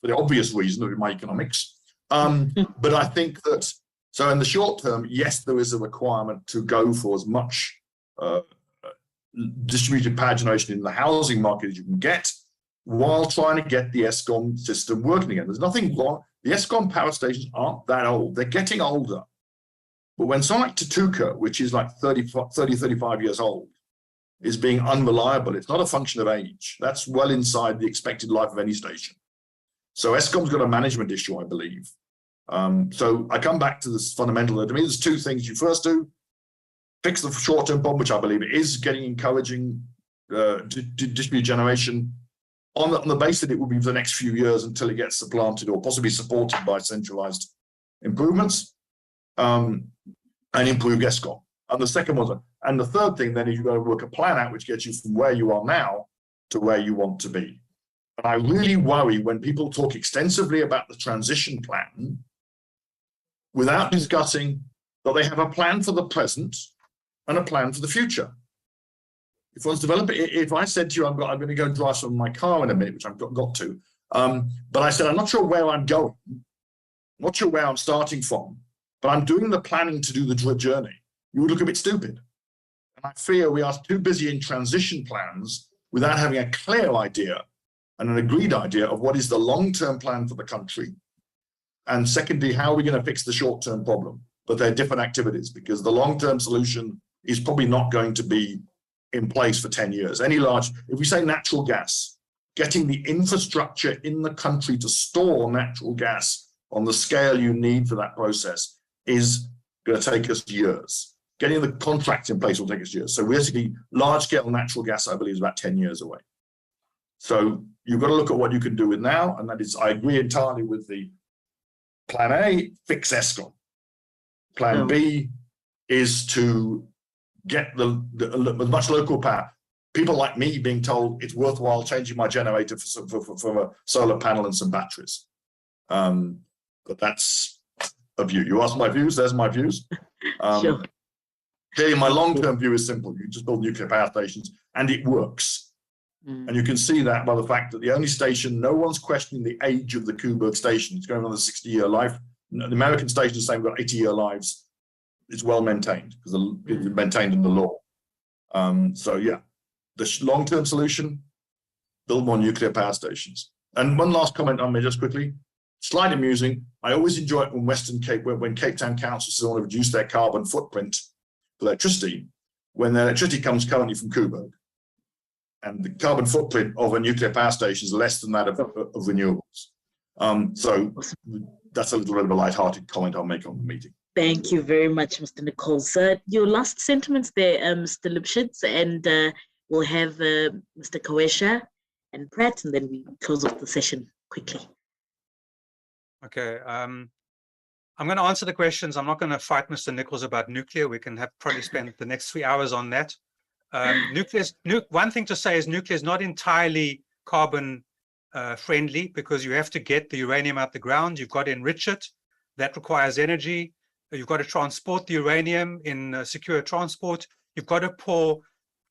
R: for the obvious reason of my economics. But I think that, so in the short term, yes, there is a requirement to go for as much distributed power generation in the housing market as you can get, while trying to get the Eskom system working again. There's nothing wrong. The Eskom power stations aren't that old. They're getting older. But when something like Tutuka, which is like 30, 35 years old, is being unreliable, it's not a function of age. That's well inside the expected life of any station. So Eskom's got a management issue, I believe. So I come back to this fundamental. To me, there's 2 things you first do. Fix the short-term problem, which I believe it is, encouraging distributed generation on the basis that it will be for the next few years until it gets supplanted or possibly supported by centralized improvements, and improve Eskom. And the second one, and the third thing then is you've got to work a plan out which gets you from where you are now to where you want to be. And I really worry when people talk extensively about the transition plan without discussing that they have a plan for the present and a plan for the future. If I was developing, if I said to you, I'm going to go drive some of my car in a minute, which I've got to, but I said, I'm not sure where I'm going, not sure where I'm starting from, but I'm doing the planning to do the journey, you would look a bit stupid. And I fear we are too busy in transition plans without having a clear idea and an agreed idea of what is the long-term plan for the country. And secondly, how are we going to fix the short-term problem? But they're different activities, because the long-term solution is probably not going to be in place for 10 years. If we say natural gas, getting the infrastructure in the country to store natural gas on the scale you need for that process is going to take us years. Getting the contracts in place will take us years. So basically, large-scale natural gas, I believe, is about 10 years away. So you've got to look at what you can do with now, and that is, I agree entirely with the plan A, fix Eskom. Plan B is to get the much local power. People like me being told it's worthwhile changing my generator for a solar panel and some batteries. But that's a view. You ask my views, there's my views.
O: Sure.
R: Clearly, my long-term view is simple. You just build nuclear power stations and it works. And you can see that by the fact that the only station, no one's questioning the age of the Coburg station. It's going on a 60-year life. The American station is saying we've got 80-year lives. It's well maintained because it's maintained in the law. So yeah, the long-term solution, build more nuclear power stations. And one last comment on me just quickly, slightly amusing. I always enjoy it when Western Cape, when Cape Town Council says they want to reduce their carbon footprint for electricity, when the electricity comes currently from Coburg. And the carbon footprint of a nuclear power station is less than that of renewables. So that's a little bit of a light-hearted comment I'll make on the meeting.
O: Thank you very much, Mr. Nichols. Your last sentiments there, Mr. Lipschitz, and we'll have Mr. Kawesha and Pratt, and then we close off the session quickly.
S: Okay. I'm going to answer the questions. I'm not going to fight Mr. Nichols about nuclear. We can probably spend the next 3 hours on that. One thing to say is nuclear is not entirely carbon friendly because you have to get the uranium out the ground. You've got to enrich it. That requires energy. You've got to transport the uranium in secure transport. You've got to pour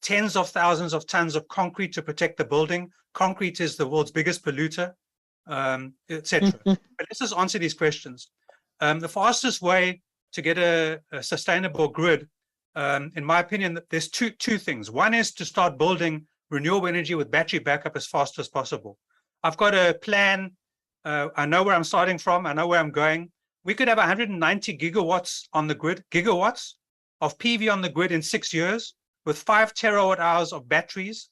S: tens of thousands of tons of concrete to protect the building. Concrete is the world's biggest polluter, etc. But let's just answer these questions. The fastest way to get a sustainable grid, in my opinion, there's two things. One is to start building renewable energy with battery backup as fast as possible. I've got a plan. I know where I'm starting from. I know where I'm going. We could have 190 gigawatts on the grid, gigawatts of PV on the grid in 6 years with 5 terawatt hours of batteries,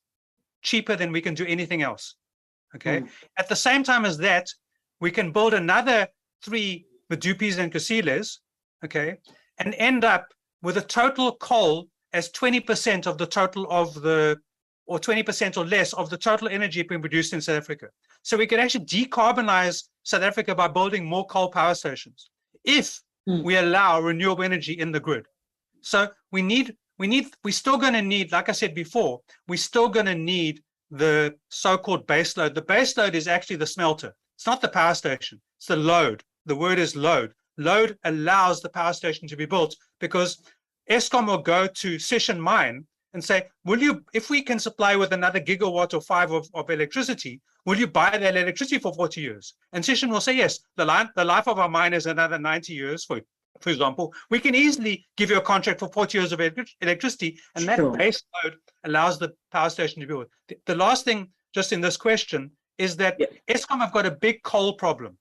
S: cheaper than we can do anything else. Okay. At the same time as that, we can build another 3 Medupis and Kasiles, okay, and end up with a total coal as 20% of the total of the, or 20% or less of the total energy being produced in South Africa. So we could actually decarbonize South Africa by building more coal power stations if we allow renewable energy in the grid. So we're still going to need, like I said before, we're still going to need the so-called base load. The base load is actually the smelter. It's not the power station. It's the load. The word is load. Load allows the power station to be built because Eskom will go to Sishen Mine and say, will you, if we can supply with another gigawatt or 5 of electricity, will you buy that electricity for 40 years? And Sishen will say, yes, the life of our mine is another 90 years, for example. We can easily give you a contract for 40 years of electricity, and that base load allows the power station to be built. The last thing, just in this question, is that Eskom have got a big coal problem.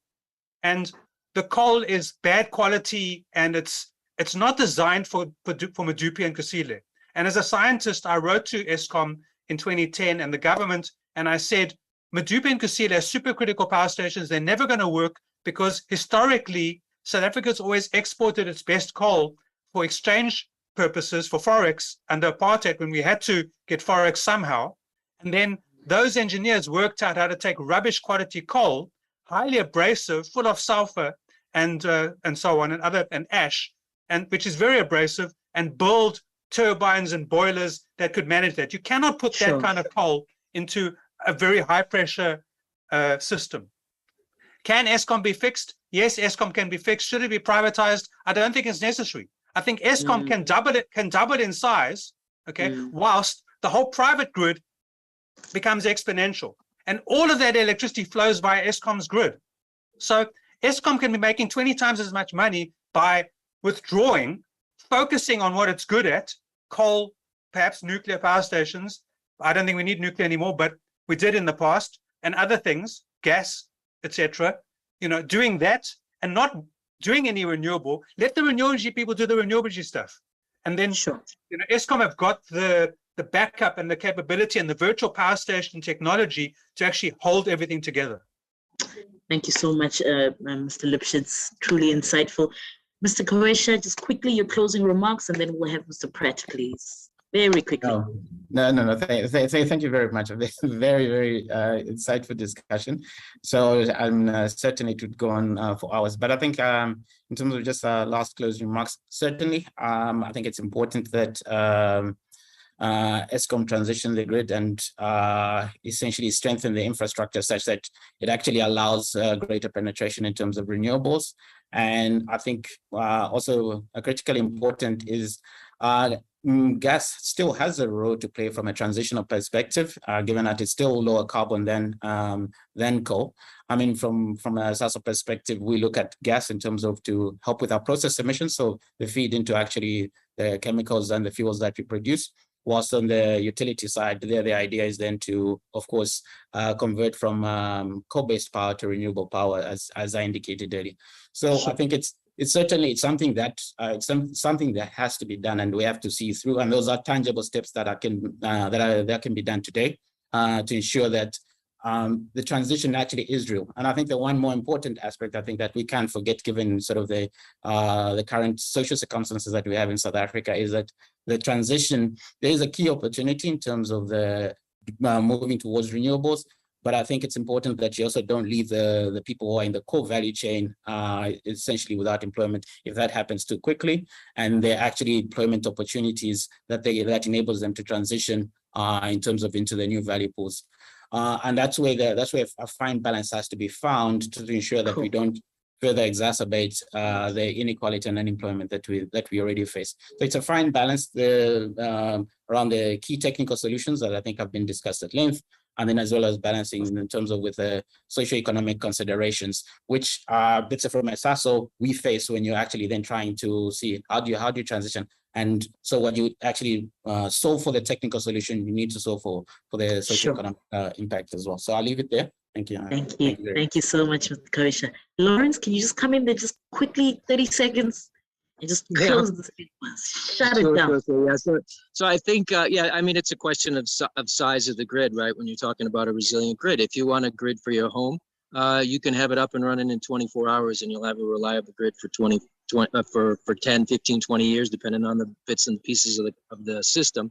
S: And the coal is bad quality, and it's not designed for Medupi and Kusile. And as a scientist, I wrote to Eskom in 2010 and the government, and I said, Medupi and Kusile are supercritical power stations. They're never going to work because historically, South Africa's always exported its best coal for exchange purposes, for Forex under apartheid, when we had to get Forex somehow. And then those engineers worked out how to take rubbish quality coal, highly abrasive, full of sulfur and so on, and ash, and which is very abrasive, and build turbines and boilers that could manage that. You cannot put that kind of coal into a very high pressure system. Can Eskom be fixed? Yes, Eskom can be fixed. Should it be privatized? I don't think it's necessary. I think Eskom can double it in size, okay, whilst the whole private grid becomes exponential. And all of that electricity flows via Eskom's grid. So Eskom can be making 20 times as much money by withdrawing, focusing on what it's good at, coal, perhaps nuclear power stations. I don't think we need nuclear anymore, but we did in the past, and other things, gas, etc. Doing that and not doing any renewable. Let the renewable energy people do the renewable energy stuff. And then Eskom have got the backup and the capability and the virtual power station technology to actually hold everything together.
O: Thank you so much, Mr. Lipschitz. Truly insightful. Mr. Kawesha, just quickly your closing remarks, and then we'll have Mr. Pratt, please. Very quickly.
U: No. Thank you very much. Very, very insightful discussion. So I'm certainly it would go on for hours. But I think in terms of just last closing remarks, certainly I think it's important that Eskom transition the grid and essentially strengthen the infrastructure such that it actually allows greater penetration in terms of renewables. And I think also critically important is gas still has a role to play from a transitional perspective, given that it's still lower carbon than coal. I mean, from a SASO perspective, we look at gas in terms of to help with our process emissions, so they feed into actually the chemicals and the fuels that we produce. Whilst on the utility side, there the idea is then to, of course, convert from coal-based power to renewable power, as I indicated earlier. So I think it's certainly something that something that has to be done, and we have to see through. And those are tangible steps that can be done today to ensure that the transition actually is real. And I think the one more important aspect, I think, that we can't forget, given sort of the current social circumstances that we have in South Africa, is that the transition, there is a key opportunity in terms of the moving towards renewables. But I think it's important that you also don't leave the people who are in the core value chain essentially without employment if that happens too quickly. And there are actually employment opportunities that enables them to transition in terms of into the new value pools. And that's where a fine balance has to be found to ensure that we don't further exacerbate the inequality and unemployment that we already face. So it's a fine balance around the key technical solutions that I think have been discussed at length, and then as well as balancing in terms of with the socioeconomic considerations, which bits from a SASO we face when you're actually then trying to see how do you transition. And so when you actually solve for the technical solution, you need to solve for the socioeconomic impact as well. So I'll leave it there. Thank you.
O: Thank you so much, Mr. Koisha. Lawrence, can you just come in there just quickly, 30 seconds, and just close the sequence, shut it down.
C: So I think, I mean, it's a question of size of the grid, right? When you're talking about a resilient grid, if you want a grid for your home, you can have it up and running in 24 hours and you'll have a reliable grid for 10, 15, 20 years, depending on the bits and pieces of the system.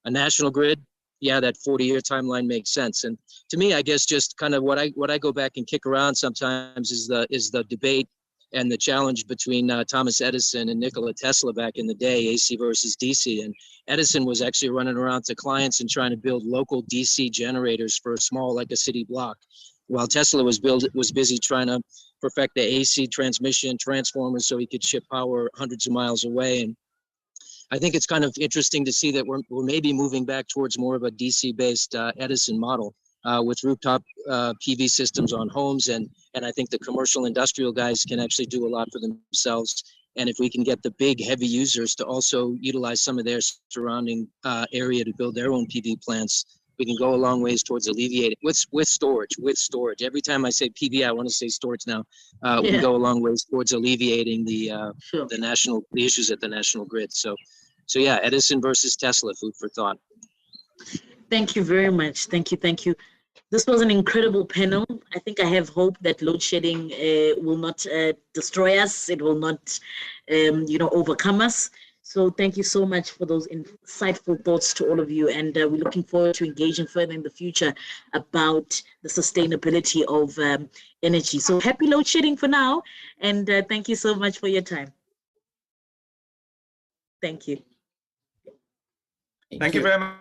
C: A national grid, yeah, that 40-year timeline makes sense. And to me, I guess just kind of what I go back and kick around sometimes is the debate and the challenge between Thomas Edison and Nikola Tesla back in the day, AC versus DC. And Edison was actually running around to clients and trying to build local DC generators for a small, like a city block, while Tesla was busy trying to perfect the AC transmission transformers so he could ship power hundreds of miles away. And I think it's kind of interesting to see that we're maybe moving back towards more of a DC-based Edison model with rooftop PV systems on homes. And I think the commercial industrial guys can actually do a lot for themselves. And if we can get the big heavy users to also utilize some of their surrounding area to build their own PV plants, we can go a long ways towards alleviating with storage. Every time I say PV, I want to say storage now. We can go a long ways towards alleviating the issues at the national grid. So yeah, Edison versus Tesla, food for thought.
O: Thank you very much. Thank you. This was an incredible panel. I think I have hope that load shedding will not destroy us. It will not, overcome us. So thank you so much for those insightful thoughts to all of you. And we're looking forward to engaging further in the future about the sustainability of energy. So happy load shedding for now. And thank you so much for your time. Thank you.
S: Thank you very much.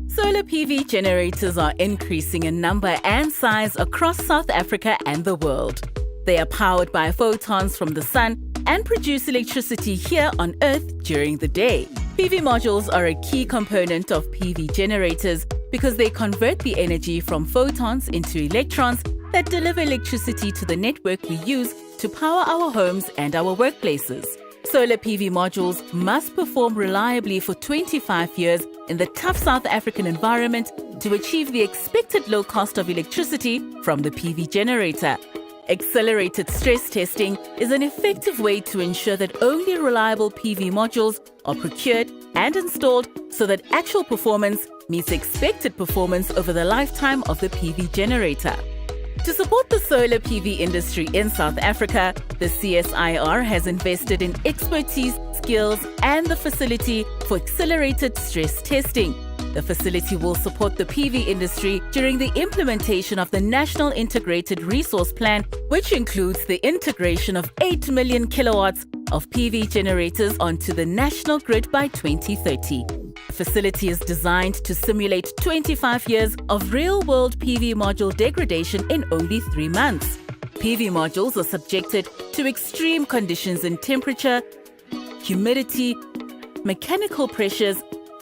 D: Solar PV generators are increasing in number and size across South Africa and the world. They are powered by photons from the sun and produce electricity here on Earth during the day. PV modules are a key component of PV generators because they convert the energy from photons into electrons that deliver electricity to the network we use to power our homes and our workplaces. Solar PV modules must perform reliably for 25 years in the tough South African environment to achieve the expected low cost of electricity from the PV generator. Accelerated stress testing is an effective way to ensure that only reliable PV modules are procured and installed so that actual performance meets expected performance over the lifetime of the PV generator. To support the solar PV industry in South Africa, the CSIR has invested in expertise, skills, and the facility for accelerated stress testing. The facility will support the PV industry during the implementation of the National Integrated Resource Plan, which includes the integration of 8 million kilowatts of PV generators onto the national grid by 2030. The facility is designed to simulate 25 years of real-world PV module degradation in only 3 months. PV modules are subjected to extreme conditions in temperature, humidity, mechanical pressures,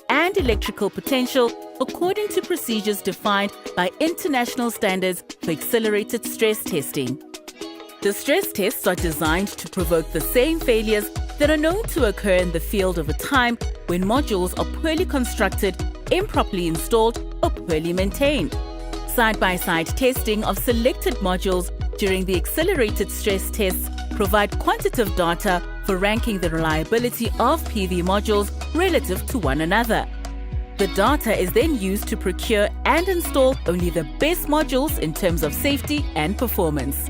D: and electrical potential according to procedures defined by international standards for accelerated stress testing. The stress tests are designed to provoke the same failures that are known to occur in the field over time when modules are poorly constructed, improperly installed, or poorly maintained. Side-by-side testing of selected modules during the accelerated stress tests provide quantitative data for ranking the reliability of PV modules relative to one another. The data is then used to procure and install only the best modules in terms of safety and performance.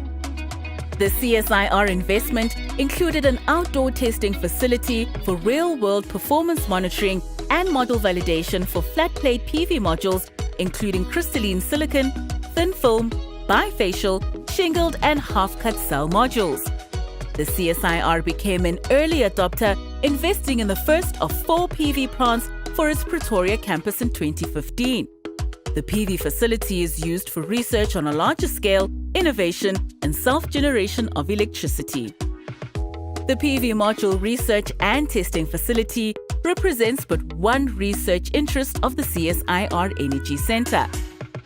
D: The CSIR investment included an outdoor testing facility for real-world performance monitoring and model validation for flat-plate PV modules, including crystalline silicon, thin film, bifacial, shingled and half-cut cell modules. The CSIR became an early adopter, investing in the first of 4 PV plants for its Pretoria campus in 2015. The PV facility is used for research on a larger scale, innovation, and self-generation of electricity. The PV module research and testing facility represents but one research interest of the CSIR Energy Center.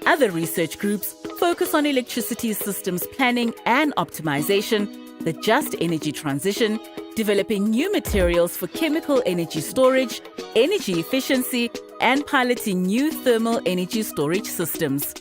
D: Other research groups focus on electricity systems planning and optimization, the just energy transition, developing new materials for chemical energy storage, energy efficiency, and piloting new thermal energy storage systems.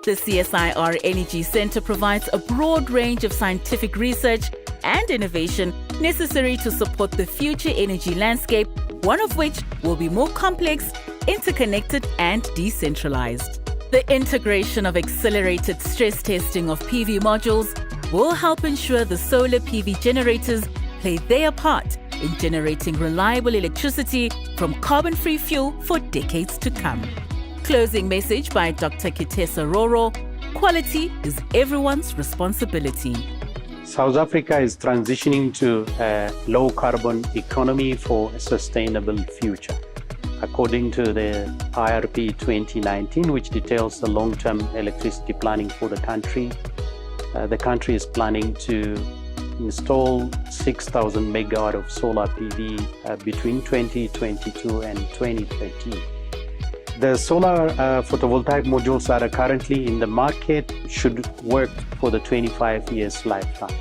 D: The CSIR Energy Center provides a broad range of scientific research and innovation necessary to support the future energy landscape, one of which will be more complex, interconnected, and decentralized. The integration of accelerated stress testing of PV modules will help ensure the solar PV generators play their part in generating reliable electricity from carbon-free fuel for decades to come. Closing message by Dr. Kitesa Roro: quality is everyone's responsibility.
E: South Africa is transitioning to a low-carbon economy for a sustainable future. According to the IRP 2019, which details the long-term electricity planning for the country is planning to install 6,000 megawatt of solar PV between 2022 and 2030. The solar photovoltaic modules that are currently in the market should work for the 25 years lifetime.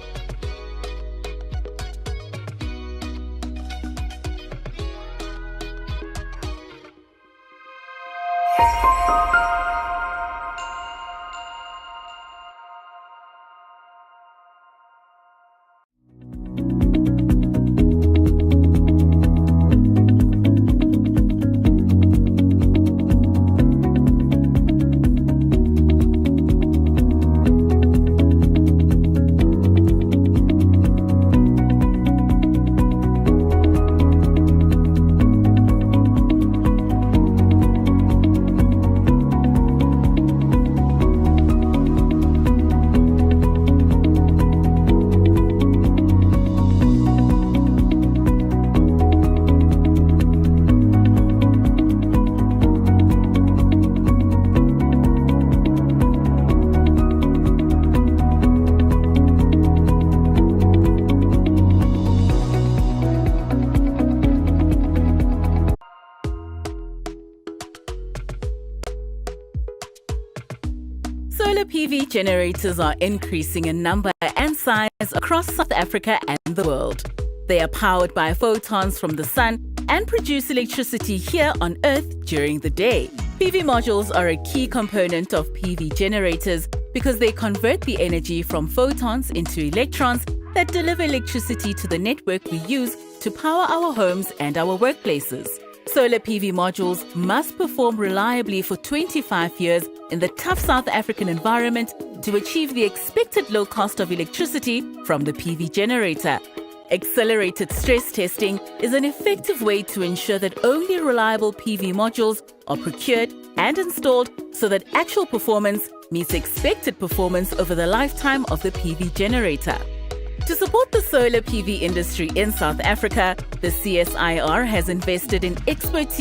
D: Solar PV generators are increasing in number and size across South Africa and the world. They are powered by photons from the sun and produce electricity here on Earth during the day. PV modules are a key component of PV generators because they convert the energy from photons into electrons that deliver electricity to the network we use to power our homes and our workplaces. Solar PV modules must perform reliably for 25 years in the tough South African environment to achieve the expected low cost of electricity from the PV generator. Accelerated stress testing is an effective way to ensure that only reliable PV modules are procured and installed so that actual performance meets expected performance over the lifetime of the PV generator. To support the solar PV industry in South Africa, the CSIR has invested in expertise